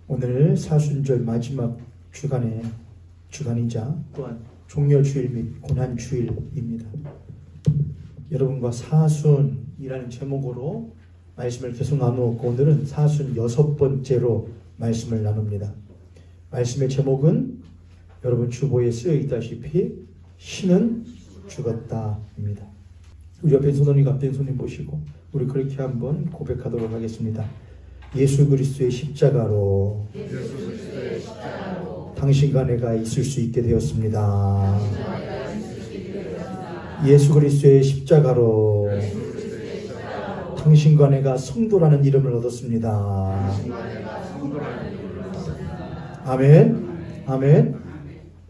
오늘 사순절 마지막 주간이자 또한 종려주일 및 고난주일입니다. 여러분과 사순이라는 제목으로 말씀을 계속 나누었고, 오늘은 사순 6번째로 말씀을 나눕니다. 말씀의 제목은 여러분 주보에 쓰여 있다시피 신은 죽었다입니다. 우리 옆에 손님, 앞에 손님 보시고 우리 그렇게 한번 고백하도록 하겠습니다. 예수 그리스도의 십자가로 당신과 내가 있을 수 있게 되었습니다. 예수 그리스도의 십자가로 당신과 내가 성도라는 이름을 얻었습니다. 아멘. 아멘.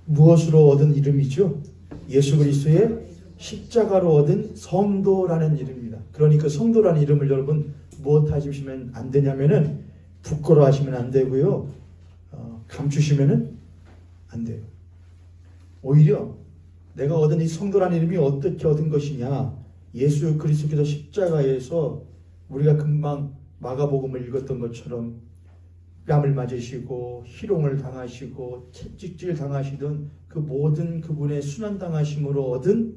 무엇으로 얻은 이름이죠? 예수 그리스도의 십자가로 얻은 성도라는 이름입니다. 그러니까 성도라는 이름을 여러분 무엇 하시면 안 되냐면은 부끄러워 하시면 안 되고요. 감추시면은 안 돼요. 오히려 내가 얻은 이 성도라는 이름이 어떻게 얻은 것이냐? 예수 그리스도께서 십자가에서 우리가 금방 마가복음을 읽었던 것처럼 뺨을 맞으시고 희롱을 당하시고 채찍질 당하시던 그 모든 그분의 순환당하심으로 얻은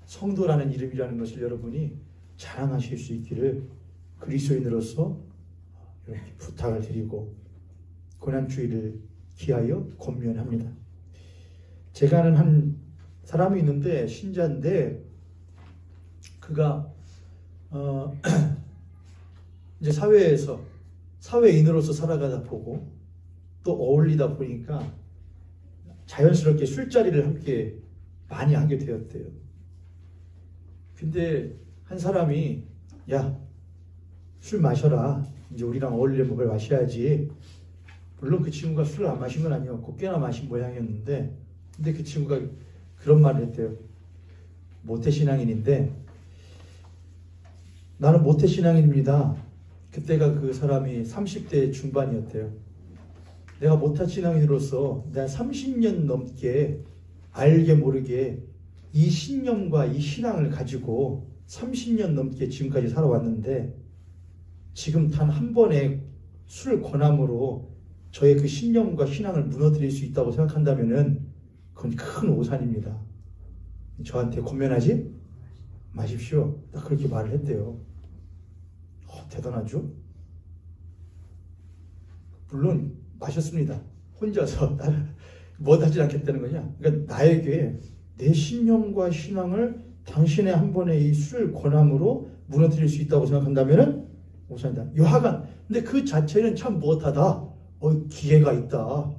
성도라는 이름이라는 것을 여러분이 자랑하실 수 있기를 그리스도인으로서 이렇게 부탁을 드리고 고난주일을 기하여 권면합니다. 제가 아는 한 사람이 있는데 신자인데 그가 이제 사회인으로서 살아가다 보고 또 어울리다 보니까 자연스럽게 술자리를 함께 많이 하게 되었대요. 근데 한 사람이 야, 술 마셔라. 이제 우리랑 어울리려면 뭘 마셔야지. 물론 그 친구가 술을 안 마신 건 아니었고 꽤나 마신 모양이었는데, 근데 그 친구가 그런 말을 했대요. 모태신앙인인데 나는 모태신앙인입니다. 그때가 그 사람이 30대 중반이었대요. 내가 모태신앙인으로서 내가 30년 넘게 알게 모르게 이 신념과 이 신앙을 가지고 30년 넘게 지금까지 살아왔는데 지금 단 한 번의 술 권함으로 저의 그 신념과 신앙을 무너뜨릴 수 있다고 생각한다면은 그건 큰 오산입니다. 저한테 권면하지 마십시오. 딱 그렇게 말을 했대요. 대단하죠? 물론 마셨습니다. 혼자서 뭐 하지 않겠다는 거냐? 그러니까 나에게 내 신념과 신앙을 당신의 한 번의 이 술 권함으로 무너뜨릴 수 있다고 생각한다면은 오산이다. 여하간 근데 그 자체는 참 무엇하다. 기회가 있다.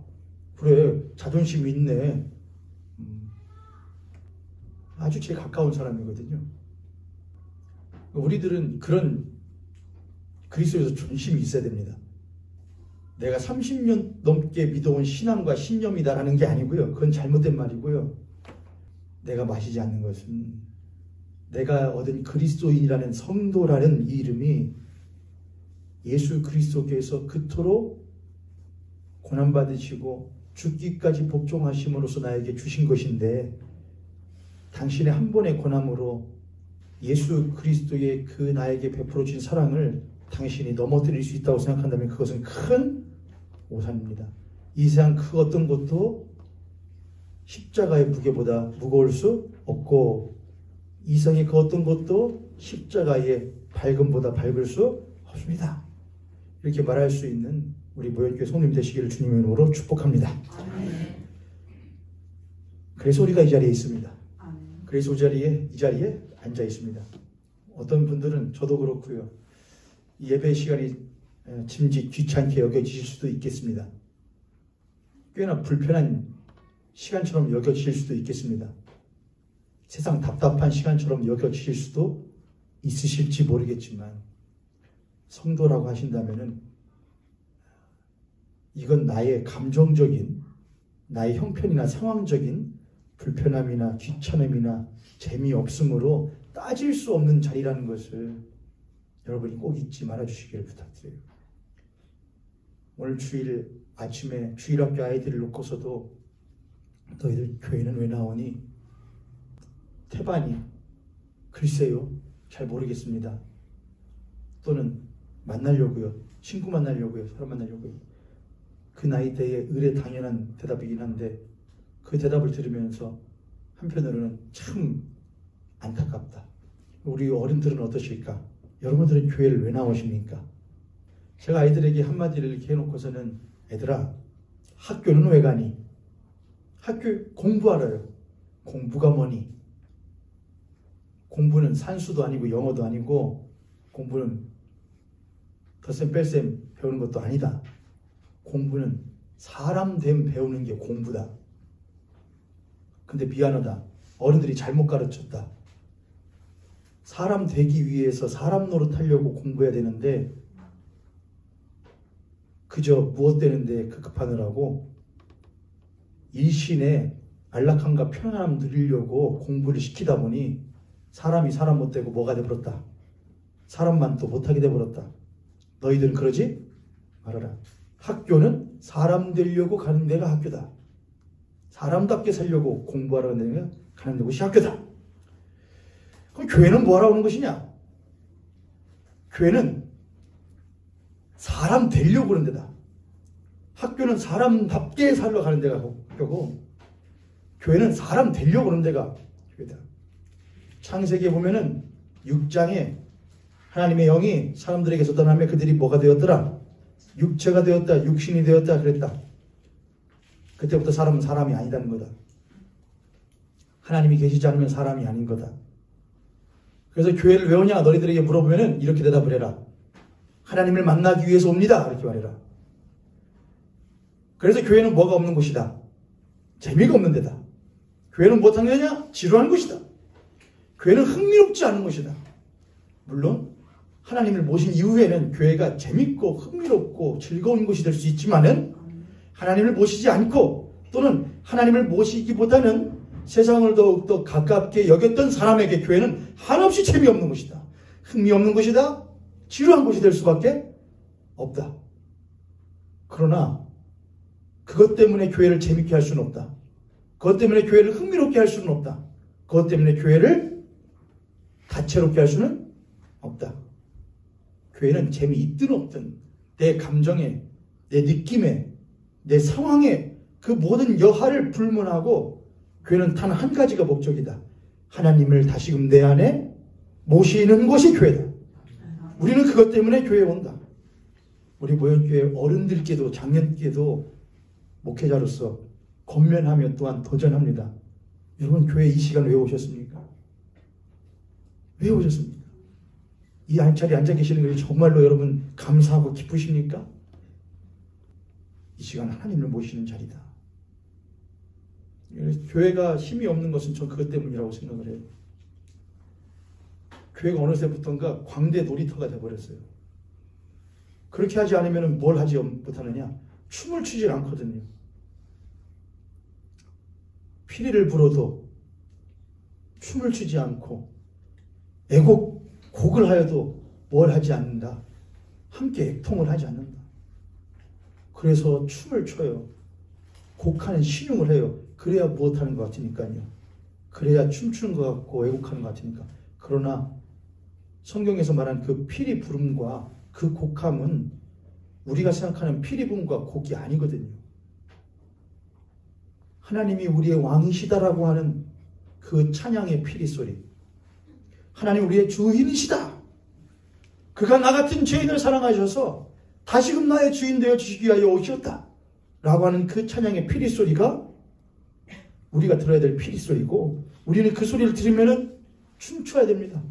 그래, 자존심이 있네. 아주 제일 가까운 사람이거든요. 우리들은 그런 그리스도에서 존심이 있어야 됩니다. 내가 30년 넘게 믿어온 신앙과 신념이다라는 게 아니고요. 그건 잘못된 말이고요. 내가 마시지 않는 것은 내가 얻은 그리스도인이라는 성도라는 이 이름이 예수 그리스도께서 그토록 고난받으시고 죽기까지 복종하심으로써 나에게 주신 것인데 당신의 한 번의 고난으로 예수 그리스도의 그 나에게 베풀어 준 사랑을 당신이 넘어뜨릴 수 있다고 생각한다면 그것은 큰 오산입니다. 이 세상 그 어떤 것도 십자가의 무게보다 무거울 수 없고 이 세상의 그 어떤 것도 십자가의 밝음보다 밝을 수 없습니다. 이렇게 말할 수 있는 우리 모현교회 성도님 되시기를 주님의 이름으로 축복합니다. 그래서 우리가 이 자리에 있습니다. 그래서 이 자리에 앉아 있습니다. 어떤 분들은 저도 그렇고요. 예배 시간이 짐짓 귀찮게 여겨지실 수도 있겠습니다. 꽤나 불편한 시간처럼 여겨지실 수도 있겠습니다. 세상 답답한 시간처럼 여겨지실 수도 있으실지 모르겠지만 성도라고 하신다면은 이건 나의 감정적인, 나의 형편이나 상황적인 불편함이나 귀찮음이나 재미없음으로 따질 수 없는 자리라는 것을 여러분이 꼭 잊지 말아주시기를 부탁드려요. 오늘 주일 아침에 주일학교 아이들을 놓고서도 너희들 교회는 왜 나오니? 태반이 글쎄요 잘 모르겠습니다. 또는 만나려고요. 친구 만나려고요. 사람 만나려고요. 그 나이대에 의례 당연한 대답이긴 한데 그 대답을 들으면서 한편으로는 참 안타깝다. 우리 어른들은 어떠실까? 여러분들은 교회를 왜 나오십니까? 제가 아이들에게 한마디를 이렇게 해놓고서는 애들아, 학교는 왜 가니? 학교 공부하러요. 공부가 뭐니? 공부는 산수도 아니고 영어도 아니고 공부는 덧셈 뺄셈 배우는 것도 아니다. 공부는 사람됨 배우는 게 공부다. 근데 미안하다. 어른들이 잘못 가르쳤다. 사람 되기 위해서 사람 노릇하려고 공부해야 되는데 그저 무엇 되는데 급급하느라고 일신에 안락함과 편안함 누리려고 공부를 시키다 보니 사람이 사람 못 되고 뭐가 돼버렸다. 사람만 또 못하게 돼버렸다. 너희들은 그러지 말아라. 학교는 사람 되려고 가는 데가 학교다. 사람답게 살려고 공부하러 가는 곳이 학교다. 그럼 교회는 뭐하러 오는 것이냐? 교회는 사람 되려고 그런 데다. 학교는 사람답게 살러 가는 데가 학교고 교회는 사람 되려고 그런 데가 교회다. 창세기에 보면은 6장에 하나님의 영이 사람들에게서 떠나며 그들이 뭐가 되었더라? 육체가 되었다. 육신이 되었다. 그랬다. 그때부터 사람은 사람이 아니다는 거다. 하나님이 계시지 않으면 사람이 아닌 거다. 그래서 교회를 왜 오냐? 너희들에게 물어보면은 이렇게 대답을 해라. 하나님을 만나기 위해서 옵니다. 이렇게 말해라. 그래서 교회는 뭐가 없는 곳이다. 재미가 없는 데다. 교회는 무엇하는 데냐? 지루한 곳이다. 교회는 흥미롭지 않은 곳이다. 물론 하나님을 모신 이후에는 교회가 재밌고 흥미롭고 즐거운 곳이 될 수 있지만은 하나님을 모시지 않고 또는 하나님을 모시기보다는 세상을 더욱더 가깝게 여겼던 사람에게 교회는 한없이 재미없는 곳이다. 흥미없는 곳이다. 지루한 곳이 될 수밖에 없다. 그러나 그것 때문에 교회를 재밌게 할 수는 없다. 그것 때문에 교회를 흥미롭게 할 수는 없다. 그것 때문에 교회를 다채롭게 할 수는 없다. 교회는 재미있든 없든 내 감정에, 내 느낌에, 내 상황에 그 모든 여하를 불문하고 교회는 단 한 가지가 목적이다. 하나님을 다시금 내 안에 모시는 곳이 교회다. 우리는 그것 때문에 교회에 온다. 우리 모형교회 어른들께도 장년께도 목회자로서 권면하며 또한 도전합니다. 여러분 교회 이 시간 왜 오셨습니까? 왜 오셨습니까? 이 자리에 앉아 계시는 것이 정말로 여러분 감사하고 기쁘십니까? 이 시간 하나님을 모시는 자리다. 교회가 힘이 없는 것은 전 그것 때문이라고 생각을 해요. 교회가 어느새부턴가 광대 놀이터가 되어버렸어요. 그렇게 하지 않으면 뭘 하지 못하느냐? 춤을 추질 않거든요. 피리를 불어도 춤을 추지 않고 곡을 하여도 뭘 하지 않는다. 함께 애통을 하지 않는다. 그래서 춤을 춰요. 곡하는 신용을 해요. 그래야 무엇하는 것 같으니까요. 그래야 춤추는 것 같고 애곡하는 것 같으니까. 그러나 성경에서 말한 그 피리 부름과 그 곡함은 우리가 생각하는 피리 부름과 곡이 아니거든요. 하나님이 우리의 왕이시다라고 하는 그 찬양의 피리 소리. 하나님 우리의 주인이시다. 그가 나 같은 죄인을 사랑하셔서 다시금 나의 주인 되어 주시기 위하여 오셨다. 라고 하는 그 찬양의 피리 소리가 우리가 들어야 될 피리 소리고 우리는 그 소리를 들으면 춤춰야 됩니다.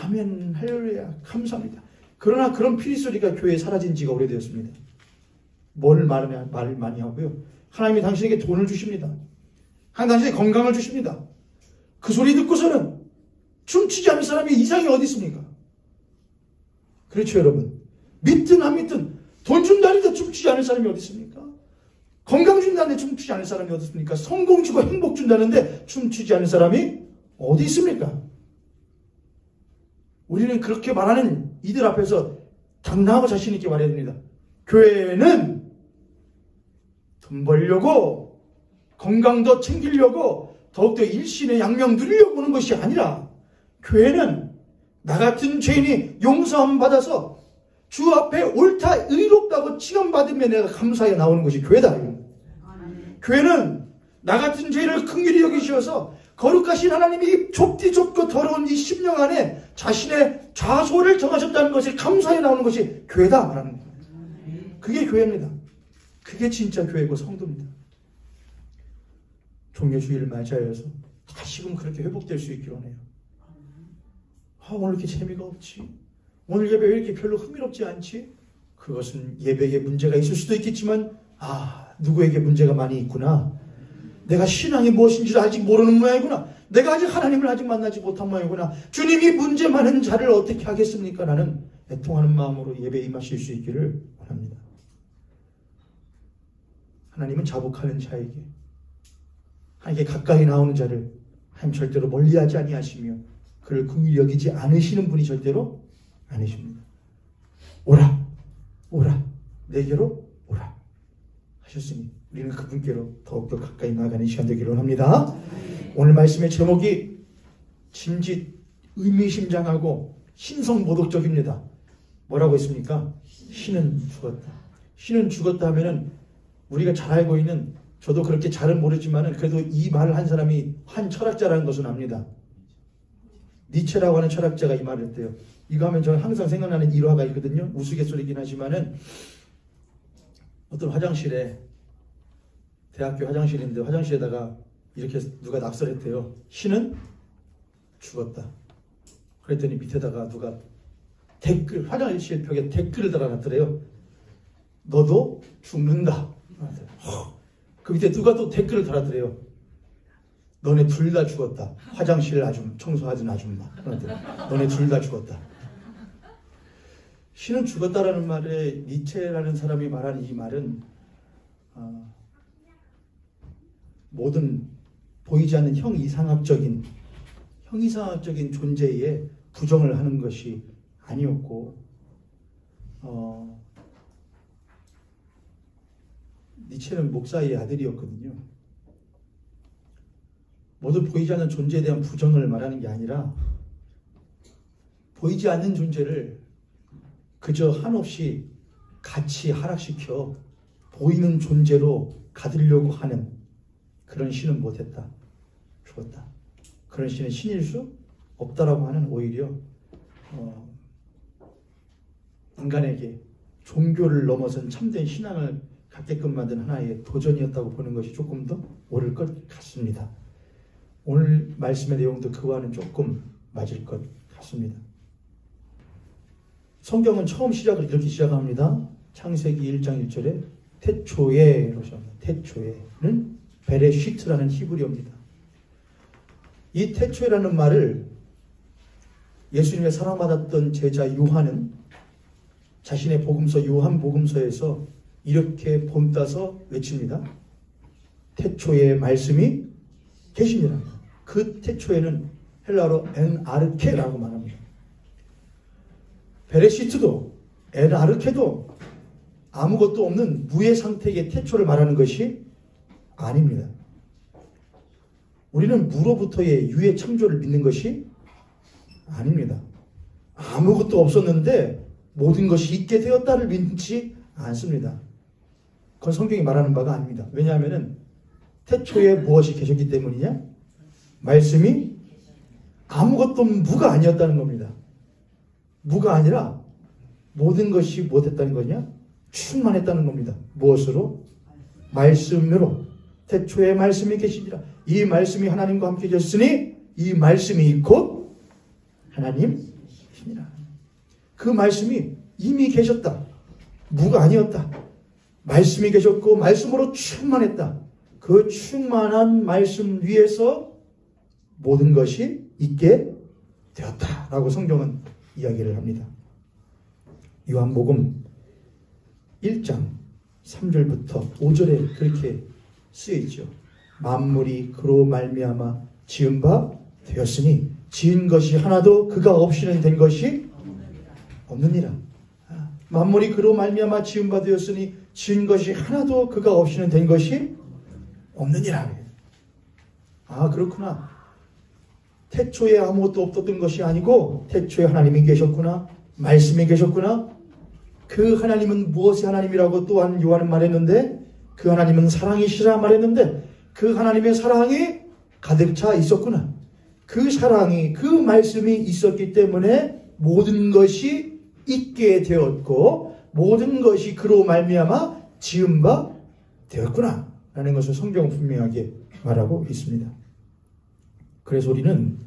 아멘, 할렐루야, 감사합니다. 그러나 그런 피리 소리가 교회에 사라진 지가 오래되었습니다. 뭘 말을 많이 하고요. 하나님이 당신에게 돈을 주십니다. 하나님 당신에게 건강을 주십니다. 그 소리 듣고서는 춤추지 않는 사람이 이상이 어디 있습니까? 그렇죠 여러분. 믿든 안 믿든 돈 준다는데 춤추지 않을 사람이 어디 있습니까? 건강 준다는데 춤추지 않을 사람이 어디 있습니까? 성공 주고 행복 준다는데 춤추지 않을 사람이 어디 있습니까? 우리는 그렇게 말하는 이들 앞에서 당당하고 자신 있게 말해야 됩니다. 교회는 돈 벌려고 건강도 챙기려고 더욱더 일신의 양명 누리려고 오는 것이 아니라 교회는 나 같은 죄인이 용서함 받아서 주 앞에 옳다 의롭다고 칭함받으면 내가 감사하게 나오는 것이 교회다. 교회는 나 같은 죄를 긍휼히 여기셔서 거룩하신 하나님이 좁디 좁고 더러운 이 심령 안에 자신의 좌소를 정하셨다는 것을 감사해 나오는 것이 교회다 말하는 거예요. 그게 교회입니다. 그게 진짜 교회고 성도입니다. 종려주의를 맞이하여서 다시금 그렇게 회복될 수 있기를 원해요. 오늘 이렇게 재미가 없지? 오늘 예배 왜 이렇게 별로 흥미롭지 않지? 그것은 예배에 문제가 있을 수도 있겠지만 누구에게 문제가 많이 있구나. 내가 신앙이 무엇인지 아직 모르는 모양이구나. 내가 아직 하나님을 아직 만나지 못한 모양이구나. 주님이 문제 많은 자를 어떻게 하겠습니까? 라는 애통하는 마음으로 예배에 임하실 수 있기를 원합니다. 하나님은 자복하는 자에게, 하나님께 가까이 나오는 자를 하나님 절대로 멀리하지 아니하시며 그를 긍휼히 여기지 않으시는 분이 절대로 아니십니다. 오라, 오라, 내게로 오라 하셨으니 우리는 그분께로 더욱더 가까이 나아가는 시간 되기를 원합니다. 오늘 말씀의 제목이 짐짓 의미심장하고 신성모독적입니다. 뭐라고 했습니까? 신은 죽었다. 신은 죽었다 하면은 우리가 잘 알고 있는, 저도 그렇게 잘은 모르지만은 그래도 이 말을 한 사람이 한 철학자라는 것은 압니다. 니체라고 하는 철학자가 이 말을 했대요. 이거 하면 저는 항상 생각나는 일화가 있거든요. 우스갯소리긴 하지만은 어떤 화장실에, 대학교 화장실인데 화장실에다가 이렇게 누가 낙서했대요. 신은 죽었다. 그랬더니 밑에다가 누가 댓글, 화장실 벽에 댓글을 달아놨더래요. 너도 죽는다. 그 밑에 누가 또 댓글을 달았더래요. 너네 둘 다 죽었다. 화장실 아줌마, 청소하던 아줌마. 너네 둘 다 죽었다. 신은 죽었다라는 말에 니체라는 사람이 말하는 이 말은 모든 보이지 않는 형이상학적인 존재에 부정을 하는 것이 아니었고, 니체는 목사의 아들이었거든요. 모두 보이지 않는 존재에 대한 부정을 말하는 게 아니라 보이지 않는 존재를 그저 한없이 같이 하락시켜 보이는 존재로 가두려고 하는 그런 신은 못했다. 죽었다. 그런 신은 신일 수 없다라고 하는, 오히려 인간에게 종교를 넘어선 참된 신앙을 갖게끔 만든 하나의 도전이었다고 보는 것이 조금 더 옳을 것 같습니다. 오늘 말씀의 내용도 그와는 조금 맞을 것 같습니다. 성경은 처음 시작을 이렇게 시작합니다. 창세기 1장 1절에 태초에, 태초에는 베레시트라는 히브리어입니다. 이 태초에라는 말을 예수님의 사랑받았던 제자 요한은 자신의 복음서 요한복음서에서 이렇게 본따서 외칩니다. 태초에 말씀이 계시니라. 그 태초에는 헬라어로 엔아르케라고 말합니다. 베레시트도 엔아르케도 아무것도 없는 무의 상태의 태초를 말하는 것이 아닙니다. 우리는 무로부터의 유의 창조를 믿는 것이 아닙니다. 아무것도 없었는데 모든 것이 있게 되었다를 믿지 않습니다. 그건 성경이 말하는 바가 아닙니다. 왜냐하면 태초에 무엇이 계셨기 때문이냐? 말씀이 아무것도 무가 아니었다는 겁니다. 무가 아니라 모든 것이 무엇했다는 거냐? 충만했다는 겁니다. 무엇으로? 말씀으로. 태초에 말씀이 계시니라. 이 말씀이 하나님과 함께 계셨으니 이 말씀이 곧 하나님이시니라. 그 말씀이 이미 계셨다. 무가 아니었다. 말씀이 계셨고 말씀으로 충만했다. 그 충만한 말씀 위에서 모든 것이 있게 되었다라고 성경은 이야기를 합니다. 요한복음 1장 3절부터 5절에 그렇게 쓰여있죠. 만물이 그로 말미암아 지은 바 되었으니 지은 것이 하나도 그가 없이는 된 것이 없느니라. 만물이 그로 말미암아 지은 바 되었으니 지은 것이 하나도 그가 없이는 된 것이 없느니라. 아, 그렇구나. 태초에 아무것도 없었던 것이 아니고 태초에 하나님이 계셨구나. 말씀이 계셨구나. 그 하나님은 무엇의 하나님이라고 또한 요한은 말했는데, 그 하나님은 사랑이시라 말했는데, 그 하나님의 사랑이 가득 차 있었구나. 그 사랑이, 그 말씀이 있었기 때문에 모든 것이 있게 되었고 모든 것이 그로 말미암아 지은 바 되었구나 라는 것을 성경은 분명하게 말하고 있습니다. 그래서 우리는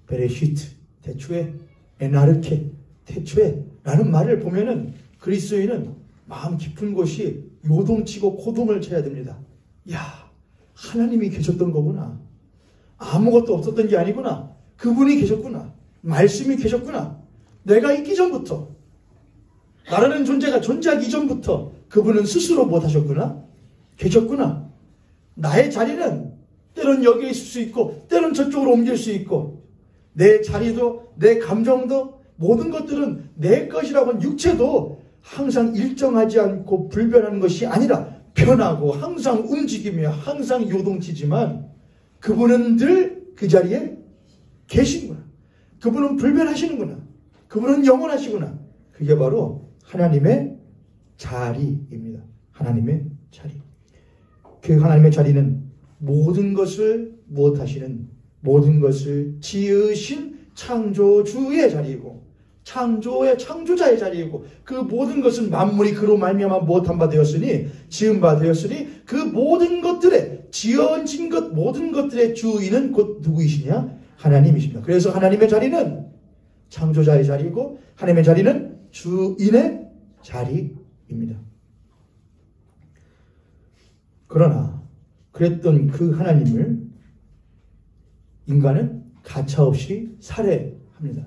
베레시트, 태초에, 에나르케, 태초에 라는 말을 보면은 그리스도인은 마음 깊은 곳이 요동치고 고동을 쳐야 됩니다. 야, 하나님이 계셨던 거구나. 아무것도 없었던 게 아니구나. 그분이 계셨구나. 말씀이 계셨구나. 내가 있기 전부터, 나라는 존재가 존재하기 이전부터 그분은 스스로 못하셨구나. 계셨구나. 나의 자리는 때론 여기에 있을 수 있고 때론 저쪽으로 옮길 수 있고, 내 자리도 내 감정도 모든 것들은 내 것이라고, 육체도 항상 일정하지 않고 불변하는 것이 아니라 변하고 항상 움직이며 항상 요동치지만 그분은 늘 그 자리에 계시구나. 그분은 불변하시는구나. 그분은 영원하시구나. 그게 바로 하나님의 자리입니다. 하나님의 자리. 그 하나님의 자리는 모든 것을 무엇하시는, 모든 것을 지으신 창조주의 자리이고, 창조자의 자리이고, 그 모든 것은 만물이 그로 말미암아 무엇한 바 되었으니, 지은 바 되었으니, 그 모든 것들의 지어진 것, 모든 것들의 주인은 곧 누구이시냐? 하나님이십니다. 그래서 하나님의 자리는 창조자의 자리이고 하나님의 자리는 주인의 자리입니다. 그러나 그랬던 그 하나님을 인간은 가차없이 살해합니다.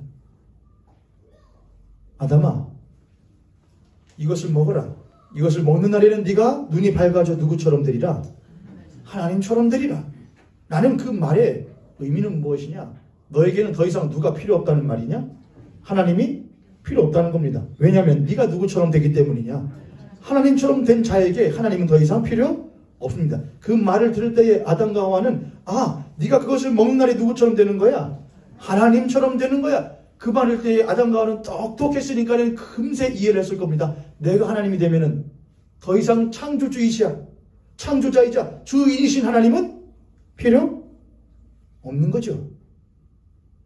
아담아, 이것을 먹어라. 이것을 먹는 날에는 네가 눈이 밝아져 누구처럼 되리라? 하나님처럼 되리라. 나는 그 말의 의미는 무엇이냐? 너에게는 더 이상 누가 필요 없다는 말이냐? 하나님이 필요 없다는 겁니다. 왜냐하면 네가 누구처럼 되기 때문이냐? 하나님처럼 된 자에게 하나님은 더 이상 필요 없습니다. 그 말을 들을 때에 아담과 하와는, 아, 네가 그것을 먹는 날에 누구처럼 되는 거야? 하나님처럼 되는 거야. 그 말을 때에 아담과 하와는 똑똑했으니까 금세 이해를 했을 겁니다. 내가 하나님이 되면은 더 이상 창조주이시야, 창조자이자 주인이신 하나님은 필요 없는 거죠.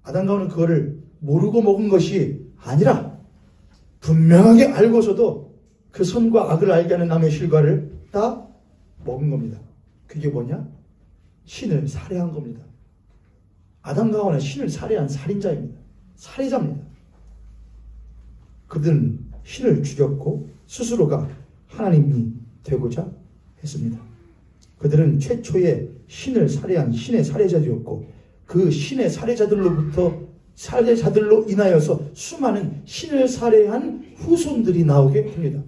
아담과 하와는 그거를 모르고 먹은 것이 아니라 분명하게 알고서도 그 선과 악을 알게 하는 나무의 실과를 다 먹은 겁니다. 그게 뭐냐? 신을 살해한 겁니다. 아담과 하와는 신을 살해한 살인자입니다. 살해자입니다. 그들은 신을 죽였고 스스로가 하나님이 되고자 했습니다. 그들은 최초의 신을 살해한 신의 살해자들이었고, 그 신의 살해자들로 인하여서 수많은 신을 살해한 후손들이 나오게 됩니다.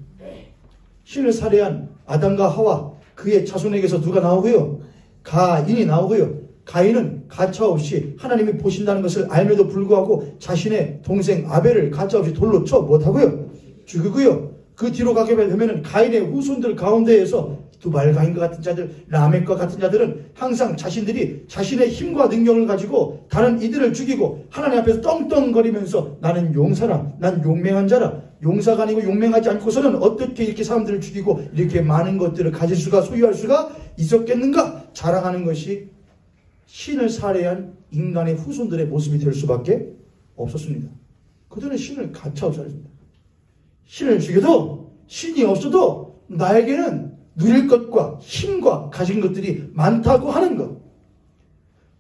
신을 살해한 아담과 하와, 그의 자손에게서 누가 나오고요? 가인이 나오고요. 가인은 가차없이 하나님이 보신다는 것을 알면도 불구하고 자신의 동생 아벨을 가차없이 돌로 쳐 못하고요, 죽이고요. 그 뒤로 가게 되면 가인의 후손들 가운데에서 두발가인과 같은 자들, 라멕과 같은 자들은 항상 자신들이 자신의 힘과 능력을 가지고 다른 이들을 죽이고 하나님 앞에서 떵떵거리면서 나는 용사라, 난 용맹한 자라, 용사가 아니고 용맹하지 않고서는 어떻게 이렇게 사람들을 죽이고 이렇게 많은 것들을 가질 수가, 소유할 수가 있었겠는가 자랑하는 것이 신을 살해한 인간의 후손들의 모습이 될 수밖에 없었습니다. 그들은 신을 가차없이 살았습니다. 신을 죽여도, 신이 없어도 나에게는 누릴 것과 힘과 가진 것들이 많다고 하는 것.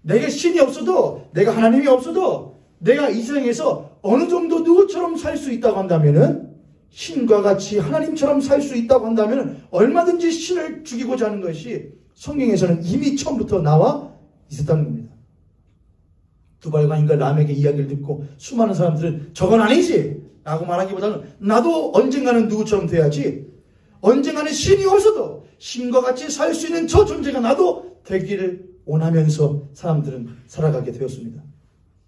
내게 신이 없어도, 내가 하나님이 없어도 내가 이 세상에서 어느 정도 누구처럼 살 수 있다고 한다면은, 신과 같이 하나님처럼 살 수 있다고 한다면 얼마든지 신을 죽이고자 하는 것이 성경에서는 이미 처음부터 나와 있었다는 겁니다. 두발가인과 라멕의 이야기를 듣고 수많은 사람들은 저건 아니지 라고 말하기보다는 나도 언젠가는 누구처럼 돼야지, 언젠가는 신이 없어도 신과 같이 살 수 있는 저 존재가 나도 되기를 원하면서 사람들은 살아가게 되었습니다.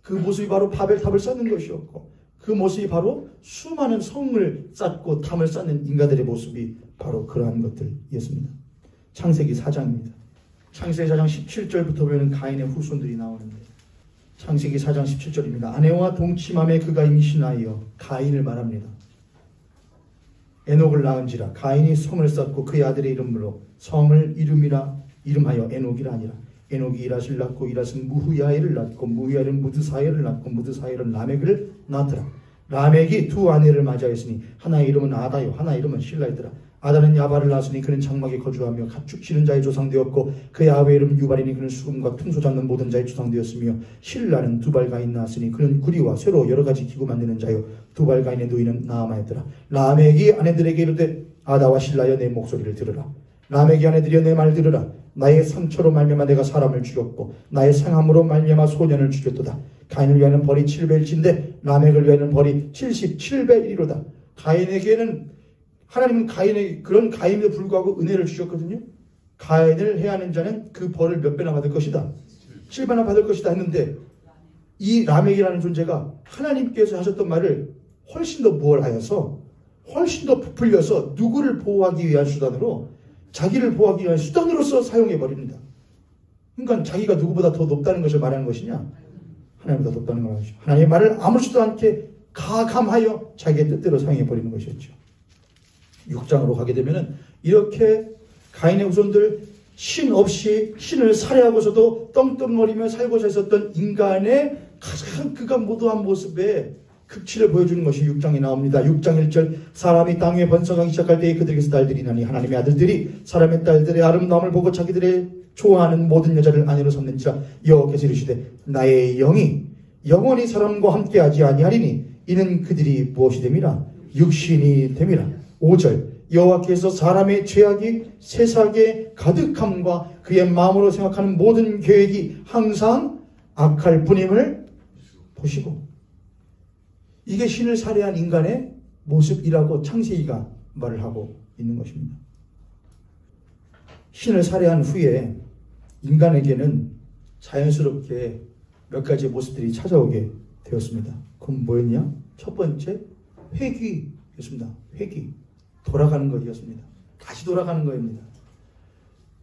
그 모습이 바로 바벨탑을 쌓는 것이었고, 그 모습이 바로 수많은 성을 쌓고 탐을 쌓는 인간들의 모습이 바로 그러한 것들이었습니다. 창세기 4장입니다. 창세기 4장 17절부터 보면 가인의 후손들이 나오는데, 창세기 4장 17절입니다. 아내와 동침함에 그가 임신하여 가인을 말합니다. 에녹을 낳은지라. 가인이 성을 쌓고 그의 아들의 이름으로 성을 이름하여 에녹이라 하니라. 에녹이 이랏을 낳고 이랏은 무후야엘을 낳고 무후야엘은 무드사엘을 낳고 무드사엘은 라멕을 낳더라. 라멕이 두 아내를 맞이하였으니 하나의 이름은 아다요 하나의 이름은 실라이더라. 아다는 야발을 낳았으니 그는 장막에 거주하며 가축 치는 자의 조상되었고 그의 아버의 이름은 유발이니 그는 수금과 퉁소 잡는 모든 자의 조상되었으며 실라는 두발가인 낳았으니 그는 구리와 쇠로 여러 가지 기구 만드는 자요 두발가인의 노인은 나아마였더라. 라멕이 아내들에게 이르되 아다와 실라여 내 목소리를 들으라. 라멕이 아내들이여 내 말 들으라. 나의 상처로 말미암아 내가 사람을 죽였고 나의 상함으로 말미암아 소년을 죽였도다. 가인을 위하여는 벌이 7배일진데 라멕을 위하여는 벌이 77배이로다. 가인에게는 하나님은 가인에게 그런 가인에도 불구하고 은혜를 주셨거든요. 가인을 해하는 자는 그 벌을 몇 배나 받을 것이다. 7배나 받을 것이다 했는데 이 라멕이라는 존재가 하나님께서 하셨던 말을 훨씬 더 부활하여서 훨씬 더 부풀려서 누구를 보호하기 위한 수단으로 자기를 보호하기 위한 수단으로서 사용해버립니다. 그러니까 자기가 누구보다 더 높다는 것을 말하는 것이냐? 하나님보다 높다는 것이죠. 하나님의 말을 아무렇지도 않게 가감하여 자기의 뜻대로 사용해버리는 것이었죠. 6장으로 가게 되면은 이렇게 가인의 후손들 신 없이 신을 살해하고서도 떵떵거리며 살고자 했었던 인간의 가장 그가 모도한 모습에 극치를 보여주는 것이 6장에 나옵니다. 6장 1절 사람이 땅 위에 번성하기 시작할 때에 그들에게서 딸들이 나니 하나님의 아들들이 사람의 딸들의 아름다움을 보고 자기들의 좋아하는 모든 여자를 아내로 삼는지라. 여호와께서 이르시되 나의 영이 영원히 사람과 함께하지 아니하리니 이는 그들이 무엇이 됨이라 육신이 됨이라. 5절 여호와께서 사람의 죄악이 세상에 가득함과 그의 마음으로 생각하는 모든 계획이 항상 악할 뿐임을 보시고. 이게 신을 살해한 인간의 모습이라고 창세기가 말을 하고 있는 것입니다. 신을 살해한 후에 인간에게는 자연스럽게 몇 가지의 모습들이 찾아오게 되었습니다. 그건 뭐였냐? 첫 번째, 회귀였습니다. 회귀. 돌아가는 것이었습니다. 다시 돌아가는 것입니다.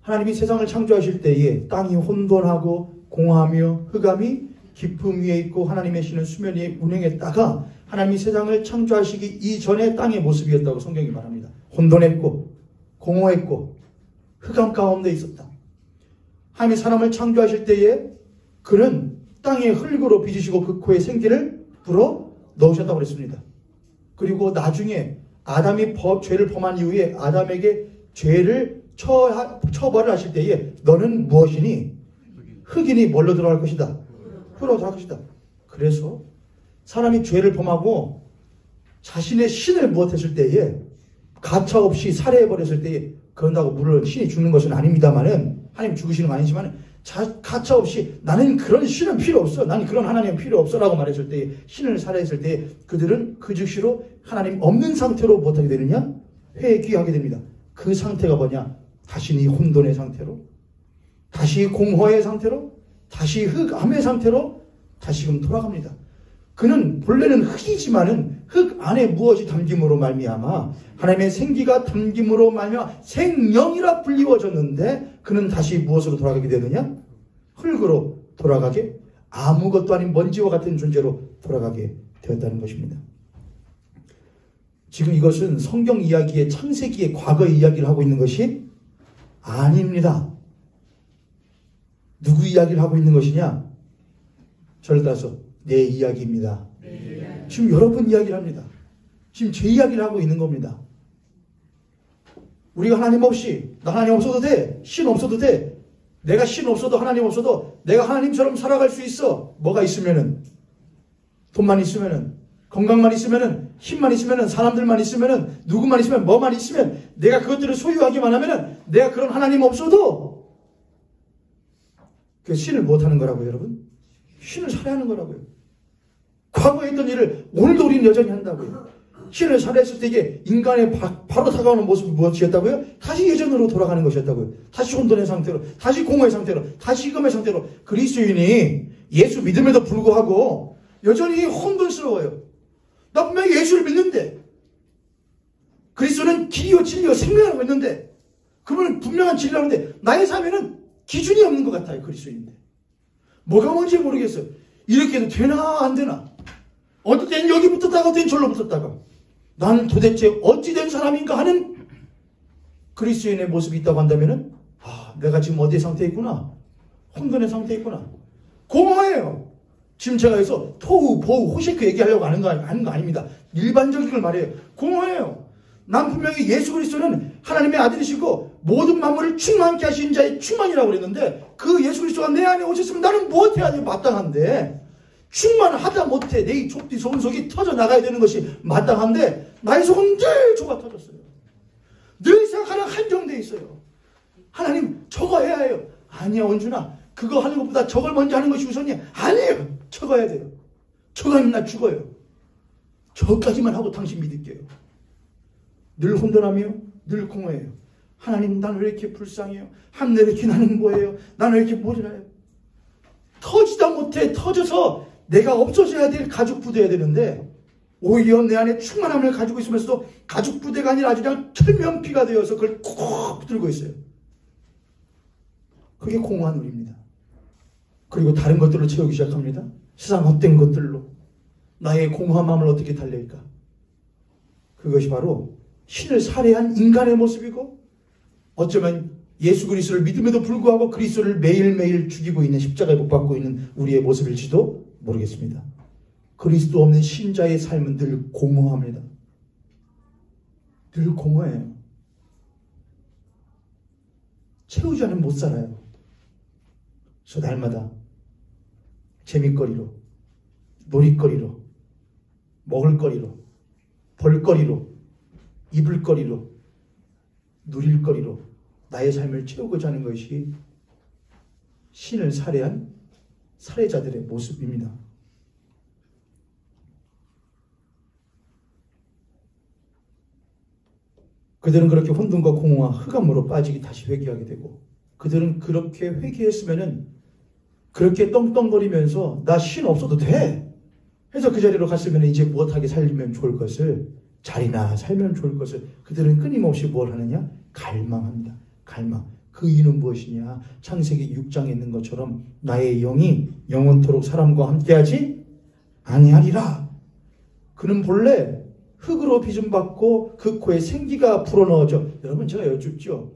하나님이 세상을 창조하실 때에 땅이 혼돈하고 공하며 흑암이 깊음 위에 있고 하나님의 신은 수면 위에 운행했다가 하나님이 세상을 창조하시기 이전의 땅의 모습이었다고 성경이 말합니다. 혼돈했고 공허했고 흑암 가운데 있었다. 하나님이 사람을 창조하실 때에 그는 땅의 흙으로 빚으시고 그 코에 생기를 불어 넣으셨다고 그랬습니다. 그리고 나중에 아담이 죄를 범한 이후에 아담에게 죄를 처벌을 하실 때에 너는 무엇이니? 흙이니 뭘로 들어갈 것이다? 흙으로 들어갈 것이다. 그래서 사람이 죄를 범하고 자신의 신을 무엇했을 때에 가차없이 살해해버렸을 때에 그런다고 물론 신이 죽는 것은 아닙니다만은 하나님 죽으시는 건 아니지만 가차없이 나는 그런 신은 필요 없어. 나는 그런 하나님은 필요 없어 라고 말했을 때 신을 살해했을 때 그들은 그 즉시로 하나님 없는 상태로 못하게 되느냐? 회귀하게 됩니다. 그 상태가 뭐냐? 다시 이 혼돈의 상태로 다시 공허의 상태로 다시 흑암의 상태로 다시금 돌아갑니다. 그는 본래는 흙이지만은 흙 안에 무엇이 담김으로 말미암아 하나님의 생기가 담김으로 말미암아 생명이라 불리워졌는데 그는 다시 무엇으로 돌아가게 되느냐? 흙으로 돌아가게 아무것도 아닌 먼지와 같은 존재로 돌아가게 되었다는 것입니다. 지금 이것은 성경 이야기의 창세기의 과거 이야기를 하고 있는 것이 아닙니다. 누구 이야기를 하고 있는 것이냐? 저를 따라서 내 이야기입니다. 지금 여러분 이야기를 합니다. 지금 제 이야기를 하고 있는 겁니다. 우리가 하나님 없이 나 하나님 없어도 돼. 신 없어도 돼. 내가 신 없어도 하나님 없어도 내가 하나님처럼 살아갈 수 있어. 뭐가 있으면은 돈만 있으면은 건강만 있으면은 힘만 있으면은 사람들만 있으면은 누구만 있으면 뭐만 있으면 내가 그것들을 소유하기만 하면은 내가 그런 하나님 없어도 그 신을 못하는 거라고요, 여러분. 신을 살해하는 거라고요. 과거에 했던 일을 오늘도 우리는 여전히 한다고요. 신을 살해했을 때 이게 인간의 바로 다가오는 모습이 무엇이었다고요? 다시 예전으로 돌아가는 것이었다고요. 다시 혼돈의 상태로, 다시 공허의 상태로, 다시 흑암의 상태로. 그리스도인이 예수 믿음에도 불구하고 여전히 혼돈스러워요. 나 분명히 예수를 믿는데 그리스도는 길이요 진리요 생명이라고 했는데 그분은 분명한 진리라고 했는데 나의 삶에는 기준이 없는 것 같아요. 그리스도인인데 뭐가 뭔지 모르겠어요. 이렇게 해도 되나 안 되나? 어떨 때는 여기 붙었다가 어떨 때는 절로 붙었다가 난 도대체 어찌된 사람인가 하는 그리스도인의 모습이 있다고 한다면은, 내가 지금 어디의 상태에 있구나. 혼돈의 상태에 있구나. 공허해요. 지금 제가 여기서 토후, 보후, 호셰크 얘기하려고 하는 거 아닙니다. 일반적인 걸 말해요. 공허해요. 난 분명히 예수 그리스도는 하나님의 아들이시고 모든 만물을 충만케 하신 자의 충만이라고 그랬는데, 그 예수 그리스도가 내 안에 오셨으면 나는 무엇해야 돼? 마땅한데, 충만하다 못해 내 이 좁디 좁은 속이 터져 나가야 되는 것이 마땅한데, 나의 속은 늘 좁아 터졌어요. 늘 생각하는 한정되어 있어요. 하나님, 저거 해야 해요. 아니야, 원준아. 그거 하는 것보다 저걸 먼저 하는 것이 우선이야. 아니에요. 저거 해야 돼요. 저거 하면 나 죽어요. 저까지만 하고 당신 믿을게요. 늘 혼돈하며 늘 공허해요. 하나님, 나는 왜 이렇게 불쌍해요? 하나님, 왜 이렇게 나는 거예요? 나는 왜 이렇게 모자라요? 터지다 못해 터져서 내가 없어져야 될 가죽 부대야 되는데, 오히려 내 안에 충만함을 가지고 있으면서도 가죽 부대가 아니라 아주 그냥 철면피가 되어서 그걸 콕 붙들고 있어요. 그게 공허한 우리입니다. 그리고 다른 것들로 채우기 시작합니다. 세상 헛된 것들로. 나의 공허한 마음을 어떻게 달랠까? 그것이 바로 신을 살해한 인간의 모습이고, 어쩌면 예수 그리스도를 믿음에도 불구하고 그리스도를 매일매일 죽이고 있는, 십자가에 못 박고 있는 우리의 모습일지도 모르겠습니다. 그리스도 없는 신자의 삶은 늘 공허합니다. 늘 공허해요. 채우지 않으면 못 살아요. 그래서 날마다 재밌거리로, 놀이거리로, 먹을거리로, 볼거리로, 입을거리로, 누릴거리로 나의 삶을 채우고자 하는 것이 신을 살해한 살해자들의 모습입니다. 그들은 그렇게 혼돈과 공허와 흑암으로 빠지기 다시 회개하게 되고, 그들은 그렇게 회개했으면은 그렇게 떵떵거리면서 나 신 없어도 돼 해서 그 자리로 갔으면 이제 무엇하게 살면 좋을 것을, 자리나 살면 좋을 것을 그들은 끊임없이 뭘 하느냐? 갈망합니다. 갈망. 그 이유는 무엇이냐? 창세기 6장에 있는 것처럼 나의 영이 영원토록 사람과 함께하지 아니하리라. 그는 본래 흙으로 빚음받고 그 코에 생기가 불어넣어져. 여러분, 제가 여쭙죠.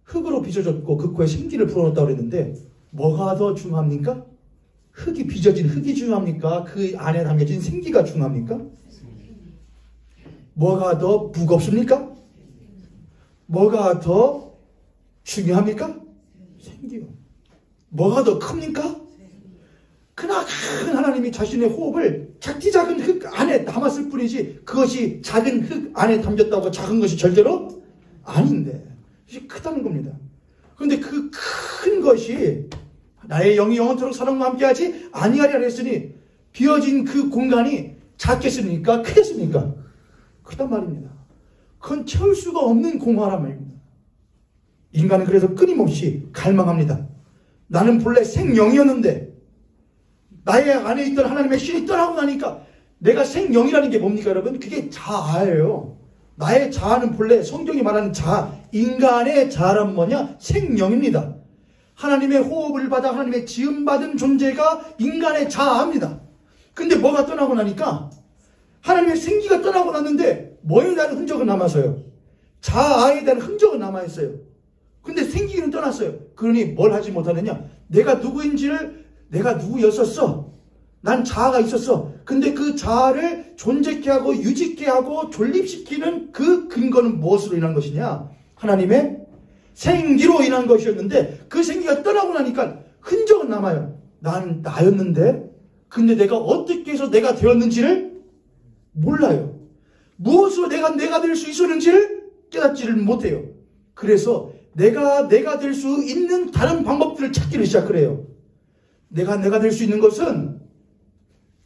흙으로 빚어졌고 그 코에 생기를 불어넣었다고 그랬는데 뭐가 더 중요합니까? 흙이 빚어진 흙이 중요합니까? 그 안에 담겨진 생기가 중요합니까? 뭐가 더 무겁습니까? 뭐가 더 중요합니까? 생기요. 뭐가 더 큽니까? 그러나 큰 하나님이 자신의 호흡을 작디 작은 흙 안에 담았을 뿐이지, 그것이 작은 흙 안에 담겼다고 작은 것이 절대로 아닌데, 그것이 크다는 겁니다. 그런데 그 큰 것이 나의 영이 영원토록 사람과 함께하지 아니하리라 했으니, 비어진 그 공간이 작겠습니까? 크겠습니까? 크단 말입니다. 그건 채울 수가 없는 공허란 말입니다. 인간은 그래서 끊임없이 갈망합니다. 나는 본래 생영이었는데 나의 안에 있던 하나님의 신이 떠나고 나니까, 내가 생영이라는 게 뭡니까 여러분? 그게 자아예요. 나의 자아는 본래 성경이 말하는 자아, 인간의 자아란 뭐냐? 생영입니다. 하나님의 호흡을 받아 하나님의 지음받은 존재가 인간의 자아입니다. 근데 뭐가 떠나고 나니까, 하나님의 생기가 떠나고 났는데 뭐에 대한 흔적은 남아서요? 자아에 대한 흔적은 남아있어요. 근데 생기는 떠났어요. 그러니 뭘 하지 못하느냐? 내가 누구인지를, 내가 누구였었어. 난 자아가 있었어. 근데 그 자아를 존재케 하고 유지케 하고 존립시키는 그 근거는 무엇으로 인한 것이냐? 하나님의 생기로 인한 것이었는데, 그 생기가 떠나고 나니까 흔적은 남아요. 나는 나였는데, 근데 내가 어떻게 해서 내가 되었는지를 몰라요. 무엇으로 내가 될 수 있었는지를 깨닫지를 못해요. 그래서 내가 될 수 있는 다른 방법들을 찾기를 시작을 해요. 내가 될 수 있는 것은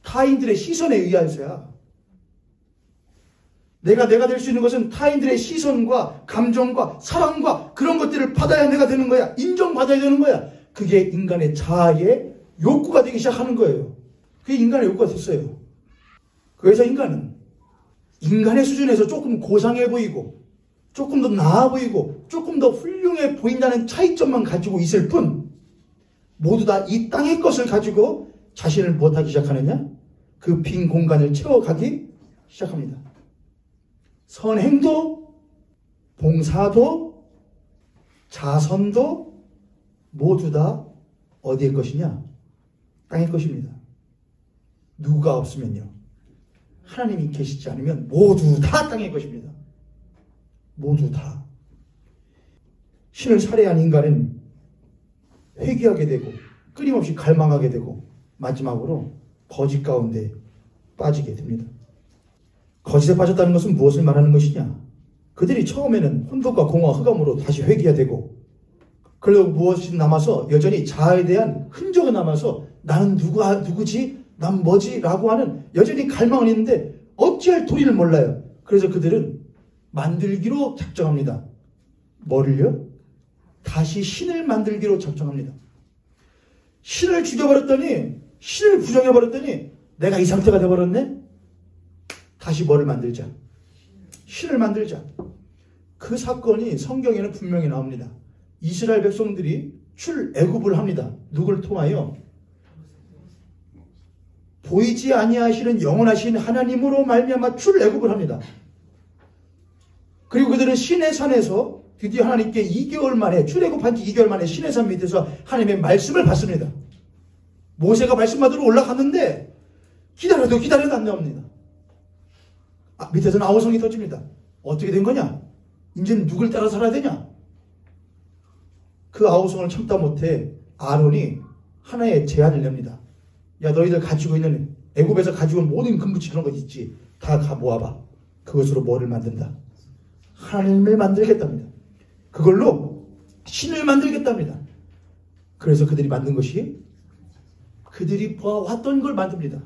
타인들의 시선에 의해서야. 내가 될 수 있는 것은 타인들의 시선과 감정과 사랑과 그런 것들을 받아야 내가 되는 거야. 인정받아야 되는 거야. 그게 인간의 자아의 욕구가 되기 시작하는 거예요. 그게 인간의 욕구가 됐어요. 그래서 인간은 인간의 수준에서 조금 고상해 보이고, 조금 더 나아 보이고, 조금 더 훌륭해 보인다는 차이점만 가지고 있을 뿐, 모두 다 이 땅의 것을 가지고 자신을 무엇하기 시작하느냐? 그 빈 공간을 채워가기 시작합니다. 선행도, 봉사도, 자선도 모두 다 어디의 것이냐? 땅의 것입니다. 누가 없으면요, 하나님이 계시지 않으면 모두 다 땅의 것입니다. 모두 다. 신을 살해한 인간은 회개하게 되고 끊임없이 갈망하게 되고 마지막으로 거짓 가운데 빠지게 됩니다. 거짓에 빠졌다는 것은 무엇을 말하는 것이냐? 그들이 처음에는 혼돈과 공허와 흑암으로 다시 회개해야 되고, 그리고 무엇이 남아서 여전히 자아에 대한 흔적이 남아서 나는 누구지? 난 뭐지? 라고 하는 여전히 갈망은 있는데 어찌할 도리를 몰라요. 그래서 그들은 만들기로 작정합니다. 뭐를요? 다시 신을 만들기로 작정합니다. 신을 죽여버렸더니, 신을 부정해버렸더니 내가 이 상태가 돼버렸네? 다시 뭐를 만들자? 신을 만들자. 그 사건이 성경에는 분명히 나옵니다. 이스라엘 백성들이 출애굽을 합니다. 누구를 통하여? 보이지 아니하시는 영원하신 하나님으로 말미암아 출애굽을 합니다. 그리고 그들은 시내산에서 드디어 하나님께 2개월 만에, 출애굽한 지 2개월 만에 시내산 밑에서 하나님의 말씀을 받습니다. 모세가 말씀 받으러 올라갔는데 기다려도 안 나옵니다. 밑에서는 아우성이 터집니다. 어떻게 된 거냐? 이제는 누굴 따라 살아야 되냐? 그 아우성을 참다 못해 아론이 하나의 제안을 냅니다. 야, 너희들 가지고 있는, 애굽에서 가지고 온 모든 금붙이 그런 것 있지, 다 모아봐. 그것으로 뭐를 만든다? 하나님을 만들겠답니다. 그걸로 신을 만들겠답니다. 그래서 그들이 만든 것이, 그들이 보아왔던 걸 만듭니다.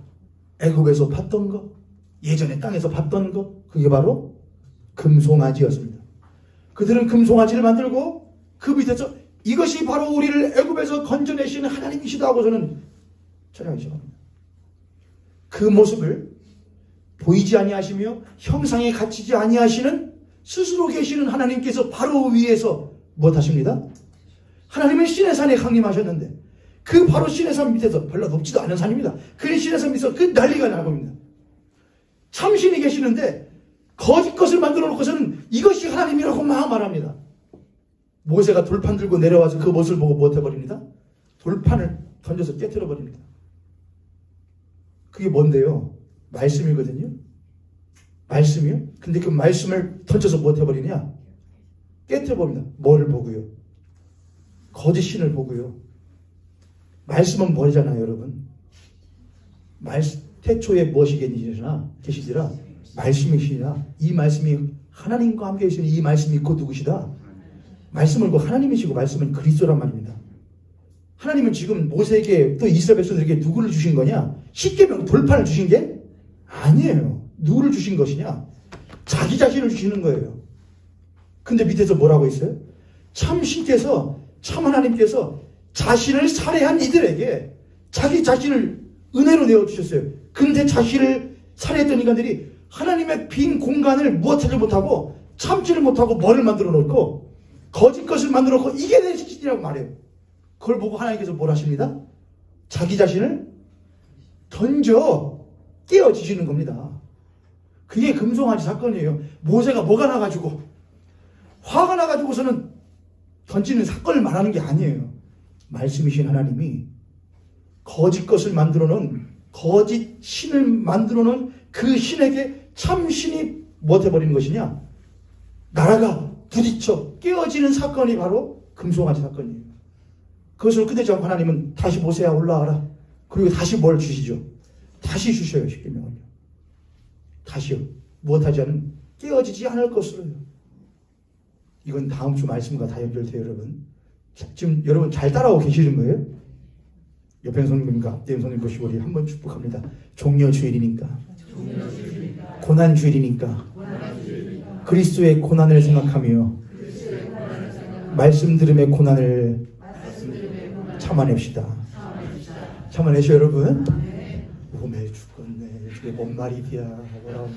애굽에서 봤던 것, 예전에 땅에서 봤던 것, 그게 바로 금송아지였습니다. 그들은 금송아지를 만들고 그 밑에서 이것이 바로 우리를 애굽에서 건져내시는 하나님이시다 하고서는 촬영하기 시작합니다. 그 모습을 보이지 아니하시며 형상에 갇히지 아니하시는 스스로 계시는 하나님께서 바로 위에서 무엇하십니다? 하나님은 시내산에 강림하셨는데 그 바로 시내산 밑에서, 별로 높지도 않은 산입니다. 그 시내산 밑에서 그 난리가 나고 있습니다. 참신이 계시는데 거짓 것을 만들어 놓고서는 이것이 하나님이라고 막 말합니다. 모세가 돌판 들고 내려와서 그 모습을 보고 뭐 해버립니다? 돌판을 던져서 깨트려 버립니다. 그게 뭔데요? 말씀이거든요. 말씀이요? 근데 그 말씀을 던져서 뭐 해버리냐? 깨트려 버립니다. 뭐를 보고요? 거짓 신을 보고요. 말씀은 뭐잖아요, 여러분. 태초에 무엇이 계시지라 말씀이시라. 이 말씀이 하나님과 함께 계시는 이 말씀이 곧 누구시다? 말씀은 곧 하나님이시고 말씀은 그리스도란 말입니다. 하나님은 지금 모세에게 또 이스라엘 백성들에게 누구를 주신 거냐? 십계명 돌판을 주신 게 아니에요. 누구를 주신 것이냐? 자기 자신을 주시는 거예요. 근데 밑에서 뭐라고 있어요? 참 신께서, 참 하나님께서 자신을 살해한 이들에게 자기 자신을 은혜로 내어주셨어요. 근데 자신을 살해했던 인간들이 하나님의 빈 공간을 무엇하지 못하고 참지를 못하고 뭐를 만들어 놓고 거짓 것을 만들어 놓고 이게 내 신이라고 말해요. 그걸 보고 하나님께서 뭘 하십니다? 자기 자신을 던져 깨어지시는 겁니다. 그게 금송아지 사건이에요. 모세가 뭐가 나가지고 화가 나가지고서는 던지는 사건을 말하는 게 아니에요. 말씀이신 하나님이 거짓 것을 만들어 놓은, 거짓 신을 만들어 놓은 그 신에게 참 신이 못해버리는 것이냐? 나라가 부딪혀 깨어지는 사건이 바로 금송아지 사건이에요. 그것을 끝내지 않고 하나님은 다시 모세야 올라와라. 그리고 다시 뭘 주시죠? 다시 주셔요. 십계명을요. 다시요. 무엇하지 않은 깨어지지 않을 것으로요. 이건 다음 주 말씀과 다 연결돼요, 여러분. 지금 여러분 잘 따라오고 계시는 거예요? 옆에 성님과 앞에 성님 보시고 우리 한번 축복합니다. 종려 주일이니까, 고난 주일이니까 그리스도의 고난을 생각하며 말씀 들음의 고난을 참아냅시다. 참아내셔 여러분. 오메 죽겠네. 저게 뭔 말이야. 뭐라고.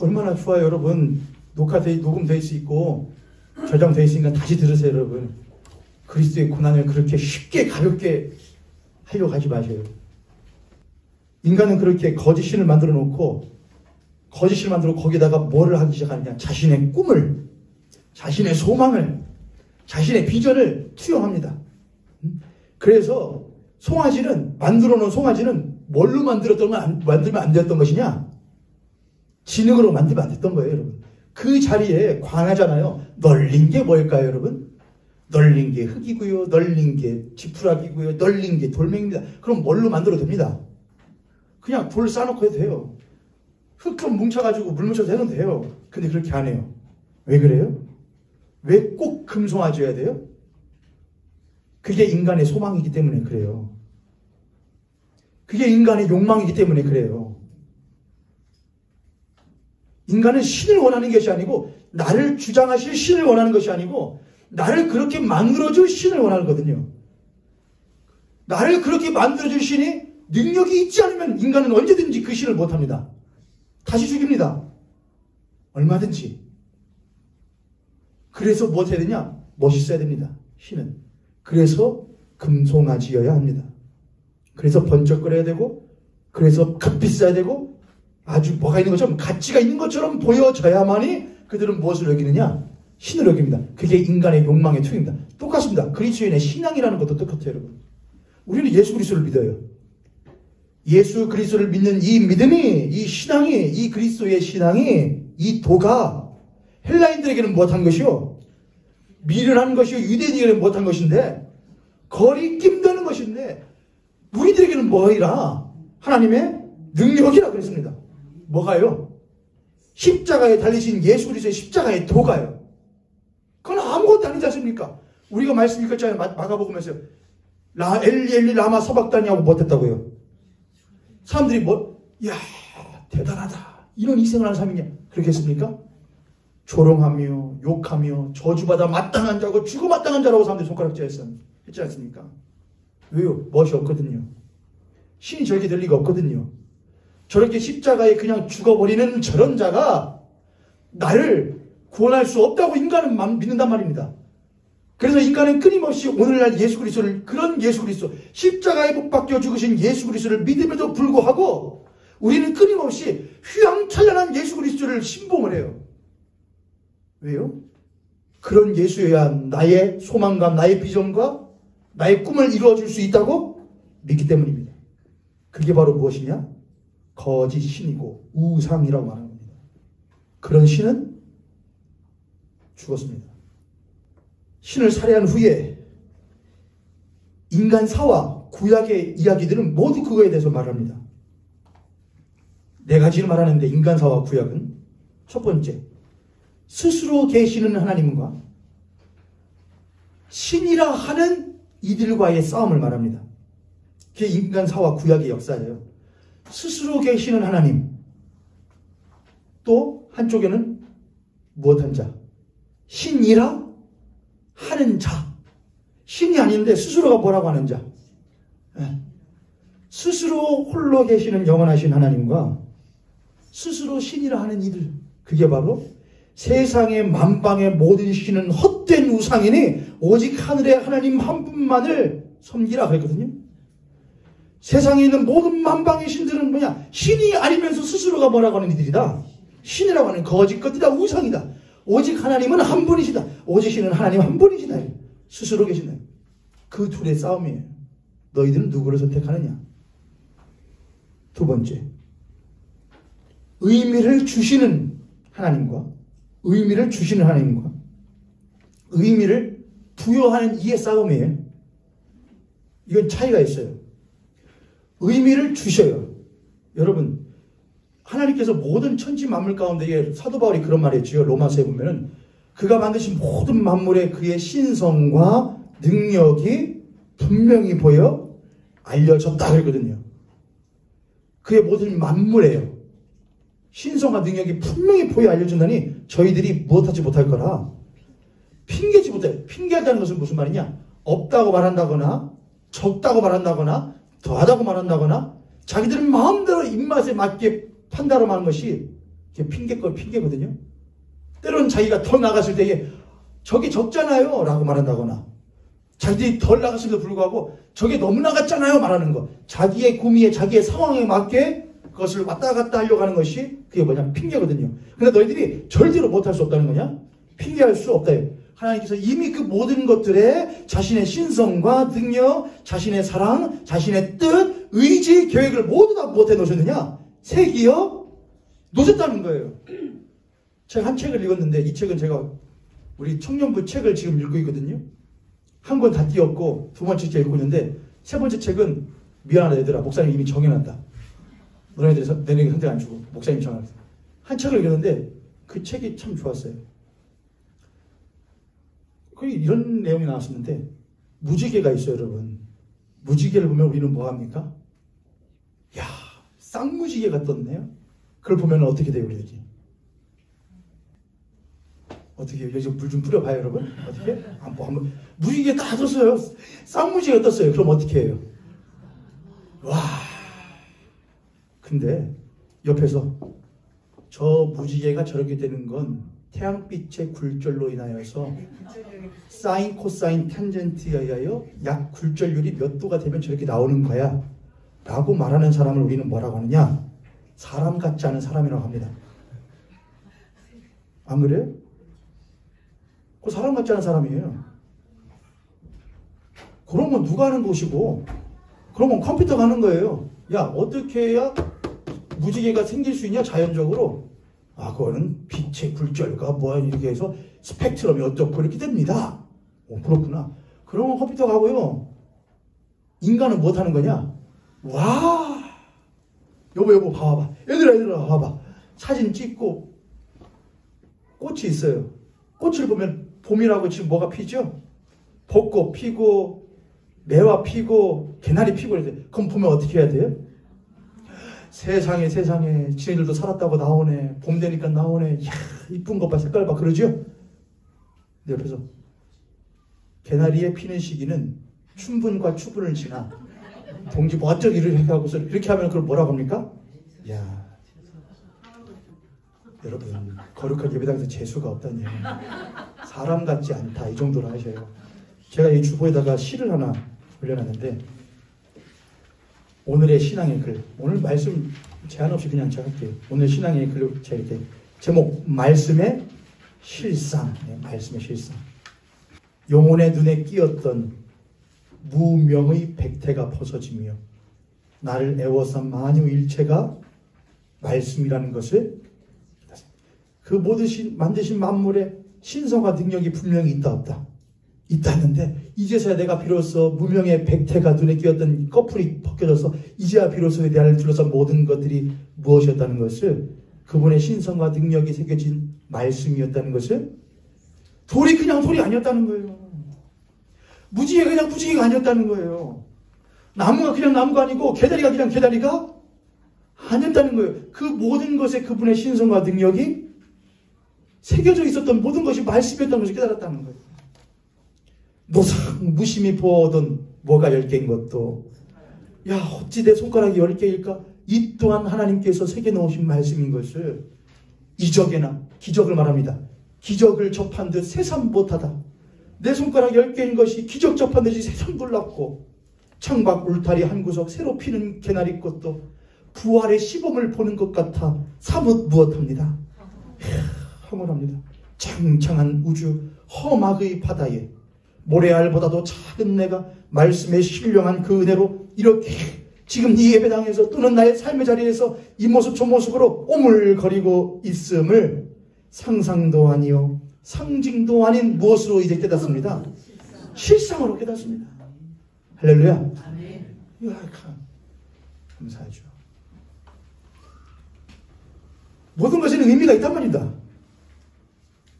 얼마나 좋아요 여러분. 녹음돼 있고 저장돼 있으니까 다시 들으세요 여러분. 그리스도의 고난을 그렇게 쉽게 가볍게 하려고 하지 마세요. 인간은 그렇게 거짓 신을 만들어 놓고 거짓을 만들고 거기다가 뭐를 하기 시작하느냐. 자신의 꿈을, 자신의 소망을, 자신의 비전을 투영합니다. 그래서 송아지는, 만들어 놓은 송아지는 뭘로 만들면 안 되었던 것이냐? 진흙으로 만들면 안 됐던 거예요, 여러분. 그 자리에 광야잖아요. 널린 게 뭘까요, 여러분? 널린 게 흙이고요, 널린 게 지푸라기고요, 널린 게 돌멩이입니다. 그럼 뭘로 만들어도 됩니다. 그냥 돌 쌓아놓고 해도 돼요. 흙 좀 뭉쳐가지고 물 묻혀서 해도 돼요. 근데 그렇게 안 해요. 왜 그래요? 왜 꼭 금송아지여야 돼요? 그게 인간의 소망이기 때문에 그래요. 그게 인간의 욕망이기 때문에 그래요. 인간은 신을 원하는 것이 아니고, 나를 주장하실 신을 원하는 것이 아니고, 나를 그렇게 만들어줄 신을 원하는 거거든요. 나를 그렇게 만들어줄 신이 능력이 있지 않으면 인간은 언제든지 그 신을 못합니다. 다시 죽입니다. 얼마든지. 그래서 무엇 해야 되냐? 멋있어야 됩니다. 신은. 그래서 금송아지여야 합니다. 그래서 번쩍거려야 되고, 그래서 값비싸야 되고, 아주 뭐가 있는 것처럼, 가치가 있는 것처럼 보여져야만이 그들은 무엇을 여기느냐? 신을 여깁니다. 그게 인간의 욕망의 투입니다. 똑같습니다. 그리스도인의 신앙이라는 것도 똑같아요, 여러분. 우리는 예수 그리스도를 믿어요. 예수 그리스도를 믿는 이 믿음이, 이 신앙이, 이 그리스도의 신앙이, 이 도가 헬라인들에게는 못한 것이요, 미련한 것이요, 유대인에게는 못한 것인데, 거리낌 되는 것인데, 우리들에게는 뭐이라? 하나님의 능력이라 그랬습니다. 뭐가요? 십자가에 달리신 예수 그리스도의 십자가의 도가요. 그건 아무것도 아니지 않습니까? 우리가 말씀 읽었잖아요. 마가복음에서 엘리 엘리 라마 사박다니 하고 못했다고요. 사람들이 야 대단하다, 이런 희생을 하는 사람이냐 그렇게 했습니까? 조롱하며 욕하며 저주받아 마땅한 자고 죽어 마땅한 자라고 사람들이 손가락질 했지 않습니까? 왜요? 멋이 없거든요. 신이 저렇게 될 리가 없거든요. 저렇게 십자가에 그냥 죽어버리는 저런 자가 나를 구원할 수 없다고 인간은 믿는단 말입니다. 그래서 인간은 끊임없이 오늘날 예수 그리스도를, 그런 예수 그리스도, 십자가에 못 박혀 죽으신 예수 그리스도를 믿음에도 불구하고 우리는 끊임없이 휘황찬란한 예수 그리스도를 신봉을 해요. 왜요? 그런 예수여야 나의 소망과 나의 비전과 나의 꿈을 이루어줄 수 있다고 믿기 때문입니다. 그게 바로 무엇이냐? 거짓 신이고 우상이라고 말하는 겁니다. 그런 신은 죽었습니다. 신을 살해한 후에 인간사와 구약의 이야기들은 모두 그거에 대해서 말합니다. 네 가지를 말하는데, 인간사와 구약은 첫 번째, 스스로 계시는 하나님과 신이라 하는 이들과의 싸움을 말합니다. 그게 인간사와 구약의 역사예요. 스스로 계시는 하나님, 또 한쪽에는 무엇한 자? 신이라 하는 자. 신이 아닌데 스스로가 뭐라고 하는 자. 스스로 홀로 계시는 영원하신 하나님과 스스로 신이라 하는 이들, 그게 바로 세상의 만방의 모든 신은 헛된 우상이니 오직 하늘의 하나님 한 분만을 섬기라 그랬거든요. 세상에 있는 모든 만방의 신들은 뭐냐? 신이 아니면서 스스로가 뭐라고 하는 이들이다. 신이라고 하는 거짓 것이다, 우상이다. 오직 하나님은 한 분이시다. 오직 신은 하나님 한 분이시다. 스스로 계시다. 그 둘의 싸움이에요. 너희들은 누구를 선택하느냐? 두 번째, 의미를 주시는 하나님과 의미를 부여하는 이의 싸움이에요. 이건 차이가 있어요. 의미를 주셔요. 여러분, 하나님께서 모든 천지 만물 가운데에, 사도 바울이 그런 말 했지요. 로마서에 보면은 그가 만드신 모든 만물에 그의 신성과 능력이 분명히 보여 알려졌다 그랬거든요. 그의 모든 만물에요. 신성과 능력이 분명히 보여 알려준다니 저희들이 무엇하지 못할 거라. 핑계지 못해. 핑계하자는 것은 무슨 말이냐? 없다고 말한다거나 적다고 말한다거나 더하다고 말한다거나 자기들은 마음대로 입맛에 맞게 판단하는 것이 핑계거든요. 때로는 자기가 더 나갔을 때에 저게 적잖아요 라고 말한다거나, 자기들이 덜 나갔음에도 불구하고 저게 너무 나갔잖아요 말하는 거, 자기의 구미에 자기의 상황에 맞게 그것을 왔다 갔다 하려고 하는 것이 그게 뭐냐? 핑계거든요. 근데 너희들이 절대로 못할 수 없다는 거냐? 핑계할 수 없다. 하나님께서 이미 그 모든 것들에 자신의 신성과 능력, 자신의 사랑, 자신의 뜻, 의지, 계획을 모두 다 못해 놓으셨느냐? 새기어 놓으셨다는 거예요. 제가 한 책을 읽었는데 이 책은 제가 우리 청년부 책을 지금 읽고 있거든요. 한 권 다 띄었고 두 번째 책 읽고 있는데 세 번째 책은 미안하다 얘들아, 목사님 이미 정해놨다. 너네들이 내내게 선택 안 주고 목사님이 정해놨다. 한 책을 읽었는데 그 책이 참 좋았어요. 거기 이런 내용이 나왔었는데 무지개가 있어요, 여러분. 무지개를 보면 우리는 뭐 합니까? 야, 쌍무지개가 떴네요. 그걸 보면 어떻게 돼요, 우리들이? 어떻게 해요? 여기 물 좀 뿌려봐요, 여러분. 어떻게? 한번 무지개 다 떴어요. 쌍무지개가 떴어요. 그럼 어떻게 해요? 와. 근데 옆에서 저 무지개가 저렇게 되는 건 태양빛의 굴절로 인하여서 사인, 코사인, 탄젠트에 의하여 약 굴절률이 몇 도가 되면 저렇게 나오는 거야 라고 말하는 사람을 우리는 뭐라고 하느냐? 사람 같지 않은 사람이라고 합니다. 안 그래요? 그 사람 같지 않은 사람이에요. 그런 건 누가 하는 것이고 그런 건 컴퓨터가 하는 거예요. 야, 어떻게 해야 무지개가 생길 수 있냐? 자연적으로. 아, 그거는 빛의 굴절과 뭐 이렇게 해서 스펙트럼이 어떻고 이렇게 됩니다. 오, 그렇구나. 그런 건 컴퓨터가 하고요. 인간은 뭐 하는 거냐? 와, 여보 봐봐. 얘들아 봐봐. 사진 찍고 꽃이 있어요. 꽃을 보면 봄이라고 지금 뭐가 피죠? 벚꽃 피고 매화 피고 개나리 피고 이렇게. 그럼 보면 어떻게 해야 돼요? 세상에 지네들도 살았다고 나오네. 봄 되니까 나오네. 이야, 이쁜 것 봐, 색깔 봐, 그러죠? 근데 옆에서 개나리에 피는 시기는 춘분과 추분을 지나 동지 뭐 어쩌고 이렇게 하고서 이렇게 하면 그걸 뭐라고 합니까? 야, 여러분 거룩한 예배당에서 재수가 없다니. 사람 같지 않다 이 정도로 하셔요. 제가 이 주보에다가 시를 하나 올려놨는데 오늘의 신앙의 글, 오늘 말씀 제한 없이 그냥 제가 할게요. 오늘 신앙의 글 제가 이렇게 제목 말씀의 실상, 네, 말씀의 실상. 영혼의 눈에 끼었던 무명의 백태가 벗어지며 나를 애워싼 만유일체가 말씀이라는 것을, 그 모든 만드신 만물에 신성과 능력이 분명히 있다 없다? 있다 했는데 이제서야 내가 비로소 무명의 백태가 눈에 끼었던 꺼풀이 벗겨져서 이제야 비로소 나를 둘러싼 모든 것들이 무엇이었다는 것을, 그분의 신성과 능력이 새겨진 말씀이었다는 것을, 돌이 그냥 돌이 아니었다는 거예요. 무지개가 그냥 무지개가 아니었다는 거예요. 나무가 그냥 나무가 아니고 개다리가 그냥 개다리가 아니었다는 거예요. 그 모든 것에 그분의 신성과 능력이 새겨져 있었던 모든 것이 말씀이었다는 것을 깨달았다는 거예요. 노상 무심히 보던 뭐가 10개인 것도, 야, 어찌 내 손가락이 10개일까? 이 또한 하나님께서 새겨놓으신 말씀인 것을, 이적에나 기적을 말합니다. 기적을 접한 듯 새삼 못하다. 내 손가락 10개인 것이 기적 접한 듯이 새삼 놀랍고, 창밖 울타리 한 구석 새로 피는 개나리꽃도 부활의 시범을 보는 것 같아 사뭇 무엇합니다. 황홀합니다. 창창한 우주 험악의 바다에 모래알보다도 작은 내가 말씀에 신령한 그 은혜로 이렇게 지금 이 예배당에서 또는 나의 삶의 자리에서 이 모습 저 모습으로 오물거리고 있음을 상상도 아니요 상징도 아닌 무엇으로 이제 깨닫습니다. 실상으로 깨닫습니다. 할렐루야. 감사하죠. 모든 것에는 의미가 있단 말입니다.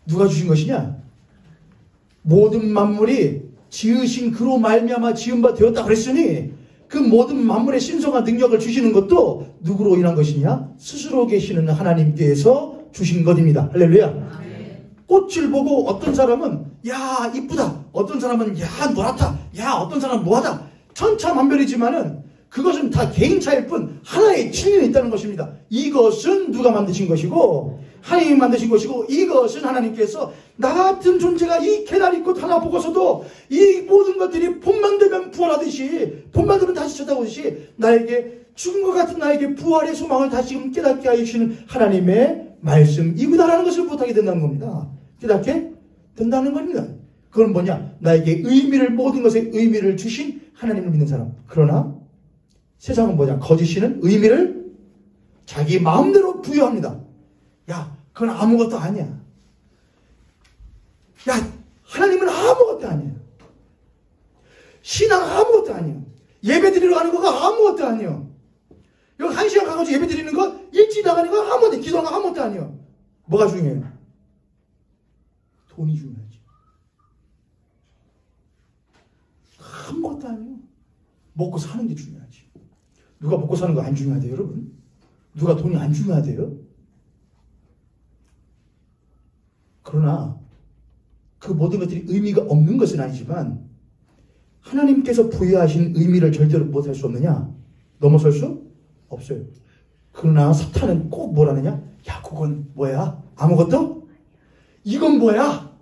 누가 주신 것이냐? 모든 만물이 지으신 그로 말미암아 지은 바 되었다 그랬으니 그 모든 만물의 신성한 능력을 주시는 것도 누구로 인한 것이냐? 스스로 계시는 하나님께서 주신 것입니다. 할렐루야. 꽃을 보고 어떤 사람은 야 이쁘다, 어떤 사람은 야 노랗다, 야 어떤 사람은 뭐하다, 천차만별이지만은 그것은 다 개인차일 뿐 하나의 진리는 있다는 것입니다. 이것은 누가 만드신 것이고 하나님이 만드신 것이고, 이것은 하나님께서 나 같은 존재가 이 계단 있고 하나 보고서도 이 모든 것들이 봄만 되면 부활하듯이, 봄만 되면 다시 쳐다보듯이 나에게 죽은 것 같은 나에게 부활의 소망을 다시금 깨닫게 하여 주시는 하나님의 말씀이구나라는 것을 못하게 된다는 겁니다. 깨닫게 된다는 겁니다. 그건 뭐냐? 나에게 의미를, 모든 것에 의미를 주신 하나님을 믿는 사람. 그러나 세상은 뭐냐? 거짓이는 의미를 자기 마음대로 부여합니다. 야, 그건 아무것도 아니야. 야, 하나님은 아무것도 아니야. 신앙 아무것도 아니야. 예배 드리러 가는 거가 아무것도 아니야. 여기 1시간 가가지고 예배 드리는 거, 일찍 나가는 거 아무것도, 기도하는 거 아무것도 아니야. 뭐가 중요해요? 돈이 중요하지. 아무것도 아니에요. 먹고 사는 게 중요하지. 누가 먹고 사는 거 안 중요하대요, 여러분? 누가 돈이 안 중요하대요? 그러나 그 모든 것들이 의미가 없는 것은 아니지만 하나님께서 부여하신 의미를 절대로 못할 수 없느냐? 넘어설 수 없어요. 그러나 사탄은 꼭 뭐라느냐? 야, 그건 뭐야? 아무것도? 이건 뭐야?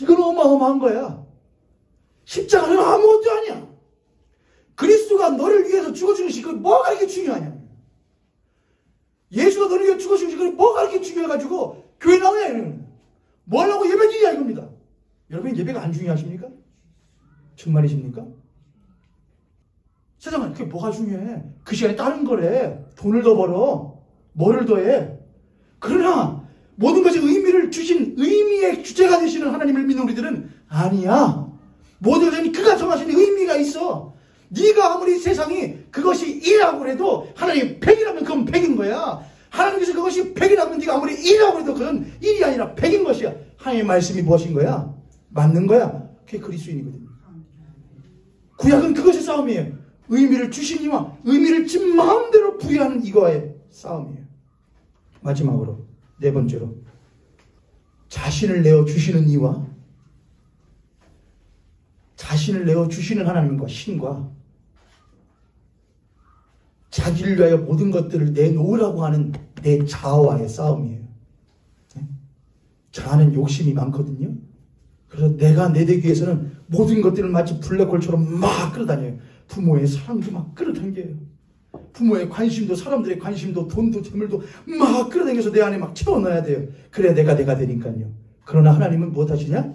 이건 어마어마한 거야. 십자가는 아무것도 아니야. 그리스도가 너를 위해서 죽어주는 것이 뭐가 이렇게 중요하냐? 예수가 너를 위해 죽어주는 것이 뭐가 이렇게 중요해가지고 교회 나오냐? 뭐 하려고 예배 드리냐 이겁니다. 여러분 예배가 안 중요하십니까? 정말이십니까? 세상은 그게 뭐가 중요해? 그 시간에 다른 거래. 돈을 더 벌어. 뭐를 더 해? 그러나 모든 것이 의미를 주신 의미의 주체가 되시는 하나님을 믿는 우리들은 아니야. 모든 것이 그가 정하신 의미가 있어. 네가 아무리 세상이 그것이 1이라고 해도 하나님이 100이라면 그건 100인 거야. 하나님께서 그것이 100이라면 네가 아무리 1이라고 해도 그건 1이 아니라 100인 것이야. 하나님의 말씀이 무엇인 거야? 맞는 거야. 그게 그리스도인이거든요. 구약은 그것의 싸움이에요. 의미를 주신 이와 의미를 지 마음대로 부여하는 이거와의 싸움이에요. 마지막으로 네 번째로 자신을 내어주시는 이와 자신을 내어주시는 하나님과 신과 자기를 위하여 모든 것들을 내놓으라고 하는 내 자아와의 싸움이에요. 자아는 욕심이 많거든요. 그래서 내가 내 되기 위해서는 모든 것들을 마치 블랙홀처럼 막 끌어다녀요. 부모의 사랑도 막 끌어당겨요. 부모의 관심도, 사람들의 관심도, 돈도, 재물도 막 끌어당겨서 내 안에 막 채워넣어야 돼요. 그래야 내가 되니까요. 그러나 하나님은 무엇 하시냐?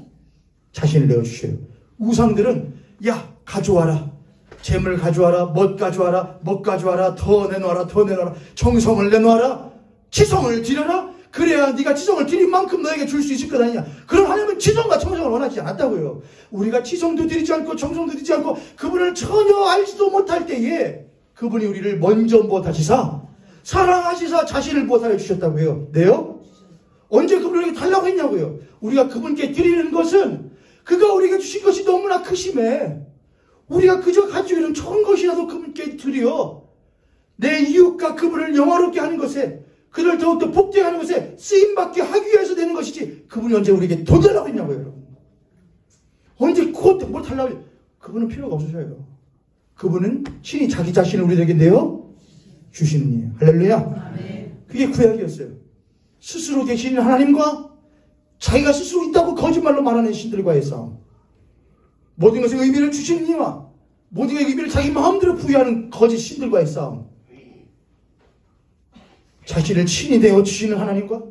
자신을 내어주셔요. 우상들은 야 가져와라. 재물 가져와라. 멋 가져와라. 멋 가져와라. 더 내놔라. 더 내놔라. 정성을 내놔라. 지성을 드려라. 그래야 네가 지성을 드린 만큼 너에게 줄 수 있을 것 아니냐. 그럼 하나님은 지성과 정성을 원하지 않았다고요. 우리가 지성도 드리지 않고 정성도 드리지 않고 그분을 전혀 알지도 못할 때에 그분이 우리를 먼저 무엇하시사? 사랑하시사 자신을 무엇하여 주셨다고요. 네요? 언제 그분에게 달라고 했냐고요. 우리가 그분께 드리는 것은 그가 우리에게 주신 것이 너무나 크심에 우리가 그저 가지고 있는 좋은 것이라도 그분께 드려 내 이웃과 그분을 영화롭게 하는 것에 그들 더욱더 복되게 하는 것에 쓰임받게 하기 위해서 되는 것이지 그분이 언제 우리에게 돈 달라고 했냐고요. 여러분. 언제 그것도 뭘 달라고 해요. 그분은 필요가 없으셔요. 그분은 친히 자기 자신을 우리에게 내어 주시는 이에요. 할렐루야. 그게 구약이었어요. 스스로 계시는 하나님과 자기가 스스로 있다고 거짓말로 말하는 신들과의 싸움. 모든 것에 의미를 주시는 이와 모든 것의 의미를 자기 마음대로 부여하는 거짓 신들과의 싸움. 자신을 친히 내어 주시는 하나님과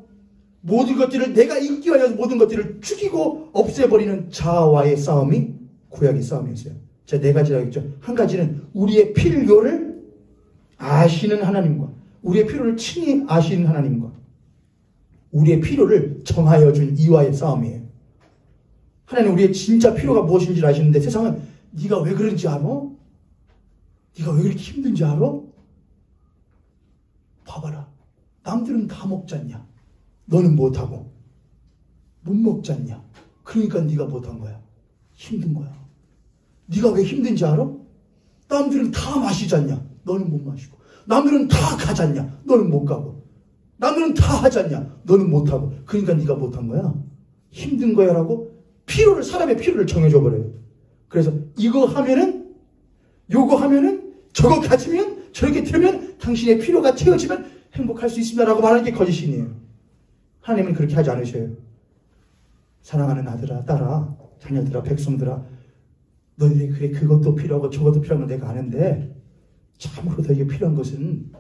모든 것들을 내가 있기 위하여 모든 것들을 죽이고 없애버리는 자아와의 싸움이 구약의 싸움이었어요. 제가 네 가지라고 했죠. 한 가지는 우리의 필요를 아시는 하나님과 우리의 필요를 친히 아시는 하나님과 우리의 필요를 정하여 준 이와의 싸움이에요. 하나님 우리의 진짜 필요가 무엇인지 아시는데 세상은 네가 왜 그런지 알아? 네가 왜 그렇게 힘든지 알아? 봐봐라. 남들은 다 먹지 않냐? 너는 못하고 못 먹지 않냐? 그러니까 네가 못한 거야. 힘든 거야. 네가 왜 힘든지 알아? 남들은 다 마시지 않냐? 너는 못 마시고 남들은 다 가지 않냐? 너는 못 가고 남들은 다 하지 않냐? 너는 못하고 그러니까 네가 못한 거야. 힘든 거야 라고 필요를 사람의 필요를 정해줘 버려요. 그래서 이거 하면은 요거 하면은 저거 가지면 저렇게 들으면 당신의 필요가 채워지면 행복할 수 있습니다 라고 말하는 게 거짓신이에요. 하나님은 그렇게 하지 않으셔요. 사랑하는 아들아, 딸아, 자녀들아, 백성들아, 너희들이 그래 그것도 필요하고 저것도 필요한 건 내가 아는데 참으로 너에게 필요한 것은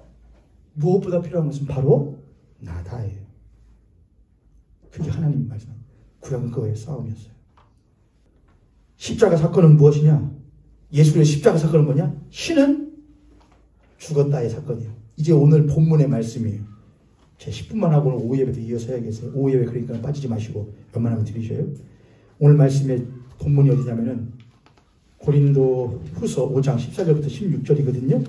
무엇보다 필요한 것은 바로 나다예요. 그게 하나님 말씀. 구약은 그거의 싸움이었어요. 십자가 사건은 무엇이냐? 예수의 십자가 사건은 뭐냐? 신은 죽었다의 사건이에요. 이제 오늘 본문의 말씀이에요. 제 10분만 하고 오늘 오후 예배도 이어서 해야겠어요. 오후 예배 그러니까 빠지지 마시고 웬만하면 들으셔요. 오늘 말씀의 본문이 어디냐면은 고린도 후서 5장 14절부터 16절이거든요.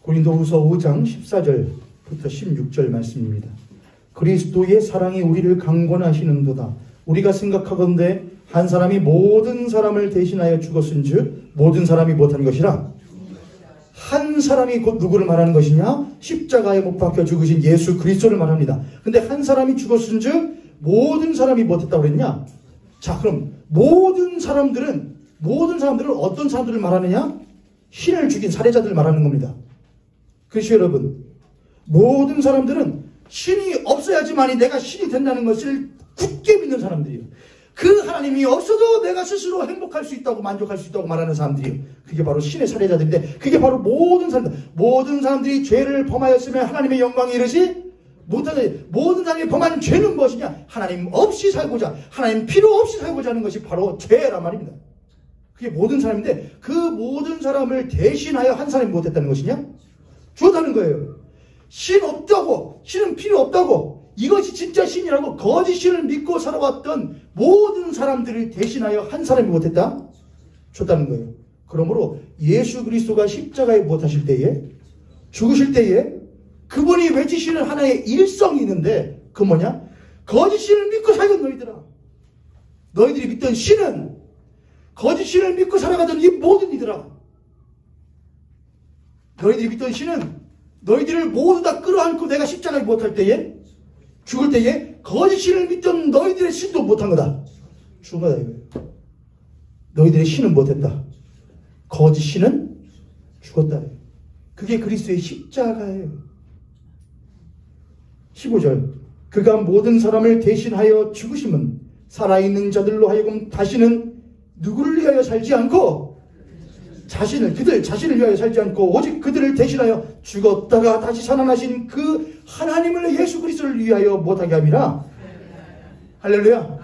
고린도 후서 5장 14절부터 16절 말씀입니다. 그리스도의 사랑이 우리를 강권하시는도다. 우리가 생각하건대 한 사람이 모든 사람을 대신하여 죽었은즉 모든 사람이 못한 것이라. 한 사람이 곧 누구를 말하는 것이냐? 십자가에 못 박혀 죽으신 예수 그리스도를 말합니다. 근데 한 사람이 죽었은즉 모든 사람이 못했다고 그랬냐? 자, 그럼 모든 사람들은 어떤 사람들을 말하느냐? 신을 죽인 살해자들을 말하는 겁니다. 그렇죠, 여러분? 모든 사람들은 신이 없어야지만이 내가 신이 된다는 것을 굳게 믿는 사람들이에요. 그 하나님이 없어도 내가 스스로 행복할 수 있다고, 만족할 수 있다고 말하는 사람들이에요. 그게 바로 신의 살해자들인데, 그게 바로 모든 사람들이 죄를 범하였으면 하나님의 영광에 이르지 못하는, 모든 사람이 범한 죄는 무엇이냐? 하나님 없이 살고자, 하나님 필요 없이 살고자 하는 것이 바로 죄란 말입니다. 그게 모든 사람인데, 그 모든 사람을 대신하여 한 사람이 못했다는 것이냐? 죽었다는 거예요. 신 없다고, 신은 필요 없다고, 이것이 진짜 신이라고 거짓 신을 믿고 살아왔던 모든 사람들을 대신하여 한 사람이 못했다? 줬다는 거예요. 그러므로 예수 그리스도가 십자가에 못하실 때에, 죽으실 때에 그분이 외치시는 하나의 일성이 있는데, 그 뭐냐? 거짓 신을 믿고 살던 너희들아. 너희들이 믿던 신은 거짓 신을 믿고 살아가던 이 모든 이들아. 너희들이 믿던 신은 너희들을 모두 다 끌어안고 내가 십자가에 못할 때에, 죽을 때에 거짓 신을 믿던 너희들의 신도 못한 거다. 죽은 거다 이거예요. 너희들의 신은 못했다. 거짓 신은 죽었다. 그게 그리스도의 십자가예요. 15절. 그가 모든 사람을 대신하여 죽으심은 살아있는 자들로 하여금 다시는 누구를 위하여 살지 않고 그들 자신을 위하여 살지 않고 오직 그들을 대신하여 죽었다가 다시 살아나신 그 하나님을, 예수 그리스도를 위하여 못하게 함이라. 할렐루야.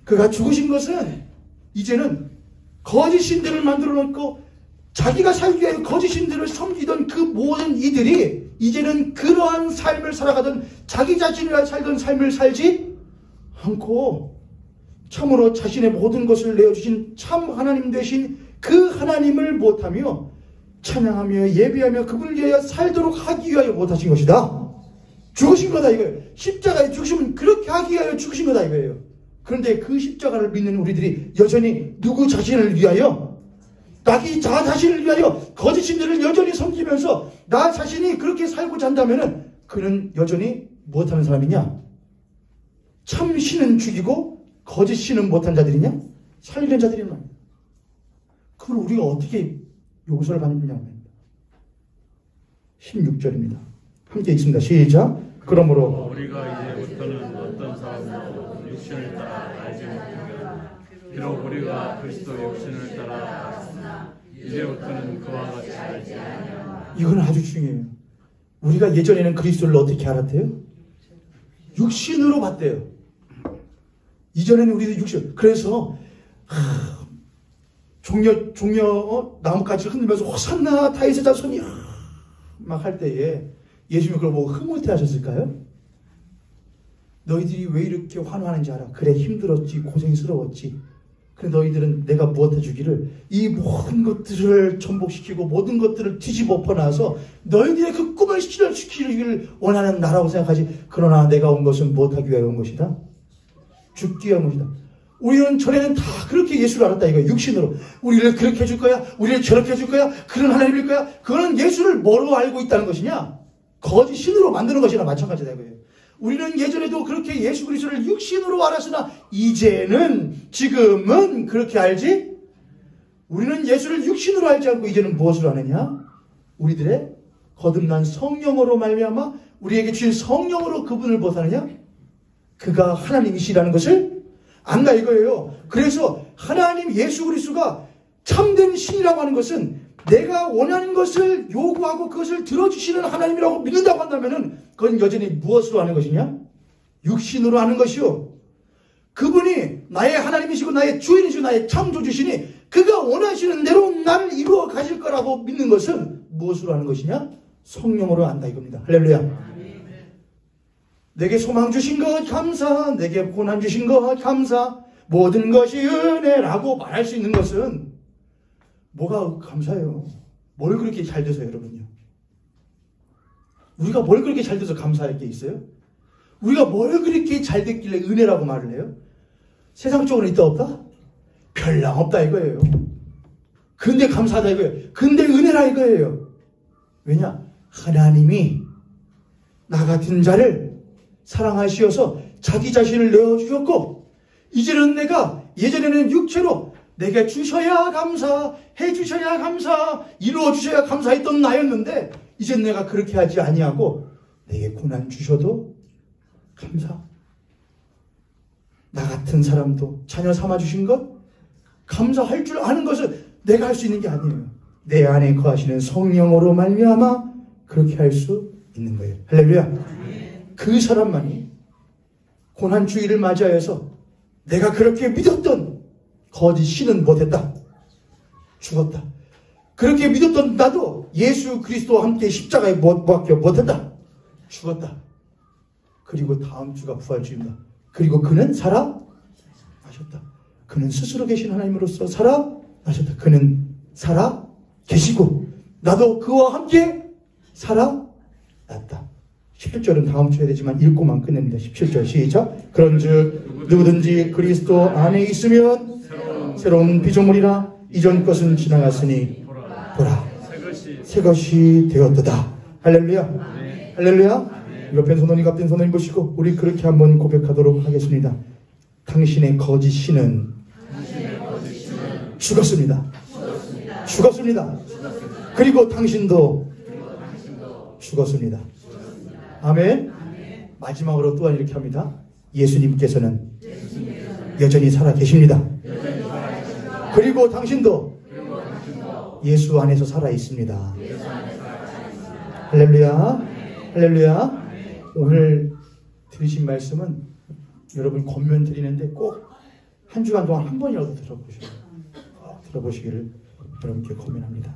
그가 죽으신 것은 이제는 거짓 신들을 만들어 놓고 자기가 살기 위하여 거짓 신들을 섬기던 그 모든 이들이 이제는 그러한 삶을 살아가던, 자기 자신을 위하여 살던 삶을 살지 않고 참으로 자신의 모든 것을 내어주신 참 하나님 되신 그 하나님을 못하며 찬양하며 예배하며 그분을 위하여 살도록 하기 위하여 못하신 것이다. 죽으신 거다 이거예요. 십자가에 죽으시면 그렇게 하기 위하여 죽으신 거다 이거예요. 그런데 그 십자가를 믿는 우리들이 여전히 누구 자신을 위하여, 자기 자신을 위하여 거짓 신들을 여전히 섬기면서 나 자신이 그렇게 살고자 한다면은 그는 여전히 무엇하는 사람이냐? 참 신은 죽이고 거짓 신은 못한 자들이냐? 살리는 자들이란 말이야. 그걸 우리가 어떻게 용서를 받느냐면 16절입니다. 함께 읽습니다. 시작. 그러므로 우리가 이제부터는 어떤 사람도 육신을 따라 알지 못하며 비록 우리가 그리스도 육신을 따라 알았으나 이제부터는 그와 같이 알지 아니하노라. 이건 아주 중요해요. 우리가 예전에는 그리스도를 어떻게 알았대요? 육신으로 봤대요. 이전에는 우리도 육신. 그래서 종려 나뭇가지 흔들면서 호산나 다윗의 자손이 막 할 때에 예수님이 그걸 보고 흐뭇해 하셨을까요? 너희들이 왜 이렇게 환호하는지 알아? 그래, 힘들었지, 고생스러웠지. 그래, 너희들은 내가 무엇 해주기를, 이 모든 것들을 전복시키고 모든 것들을 뒤집어 엎어놔서 너희들의 그 꿈을 실현시키기를 원하는 나라고 생각하지. 그러나 내가 온 것은 무엇하기 위하여 온 것이다? 죽기 위한 것이다. 우리는 전에는 다 그렇게 예수를 알았다 이거예요. 육신으로. 우리를 그렇게 해줄 거야? 우리를 저렇게 해줄 거야? 그런 하나님일 거야? 그거는 예수를 뭐로 알고 있다는 것이냐? 거짓 신으로 만드는 것이나 마찬가지다 이거예요. 우리는 예전에도 그렇게 예수 그리스도를 육신으로 알았으나 이제는, 지금은 그렇게 알지? 우리는 예수를 육신으로 알지 않고 이제는 무엇으로 아느냐? 우리들의 거듭난 성령으로 말미암아 우리에게 주신 성령으로 그분을 못하느냐? 그가 하나님이시라는 것을 안다 이거예요. 그래서 하나님 예수 그리스도가 참된 신이라고 하는 것은 내가 원하는 것을 요구하고 그것을 들어주시는 하나님이라고 믿는다고 한다면 그건 여전히 무엇으로 하는 것이냐? 육신으로 하는 것이요. 그분이 나의 하나님이시고 나의 주인이시고 나의 창조주시니 그가 원하시는 대로 나를 이루어 가실 거라고 믿는 것은 무엇으로 하는 것이냐? 성령으로 한다 이겁니다. 할렐루야. 내게 소망 주신 것 감사, 내게 고난 주신 것 감사, 모든 것이 은혜라고 말할 수 있는 것은 뭐가 감사해요? 뭘 그렇게 잘 돼서 여러분요? 우리가 뭘 그렇게 잘 돼서 감사할 게 있어요? 우리가 뭘 그렇게 잘 됐길래 은혜라고 말을 해요? 세상적으로 있다 없다? 별랑 없다 이거예요. 근데 감사하다 이거예요. 근데 은혜라 이거예요. 왜냐? 하나님이 나 같은 자를 사랑하시어서 자기 자신을 내어주셨고 이제는 내가 예전에는 육체로 내게 주셔야 감사, 해주셔야 감사, 이루어주셔야 감사했던 나였는데 이젠 내가 그렇게 하지 아니하고 내게 고난 주셔도 감사. 나 같은 사람도 자녀 삼아주신 것 감사할 줄 아는 것은 내가 할 수 있는 게 아니에요. 내 안에 거하시는 성령으로 말미암아 그렇게 할 수 있는 거예요. 할렐루야. 그 사람만이 고난주의를 맞이하여서 내가 그렇게 믿었던 거짓 신은 못했다. 죽었다. 그렇게 믿었던 나도 예수 그리스도와 함께 십자가에 못 박혀 못했다. 죽었다. 그리고 다음 주가 부활주입니다. 그리고 그는 살아나셨다. 그는 스스로 계신 하나님으로서 살아나셨다. 그는 살아 계시고 나도 그와 함께 살아났다. 17절은 다음 주에 되지만 읽고만 끝냅니다. 17절 시작. 그런즉 누구든지 그리스도 안에 있으면 새로운 피조물이라 이전 것은 지나갔으니 보라 새 것이 되었도다. 할렐루야. 할렐루야. 옆에 선원님 앞에 선원님 보시고 우리 그렇게 한번 고백하도록 하겠습니다. 당신의 거짓 신은 죽었습니다. 죽었습니다. 그리고 당신도 죽었습니다. 아멘. 마지막으로 또한 이렇게 합니다. 예수님께서는 여전히 살아 계십니다. 그리고 당신도 예수 안에서 살아 있습니다. 할렐루야. 할렐루야. 오늘 들으신 말씀은 여러분 권면 드리는데 꼭 한 주간 동안 한 번이라도 들어보시기를 여러분께 권면합니다.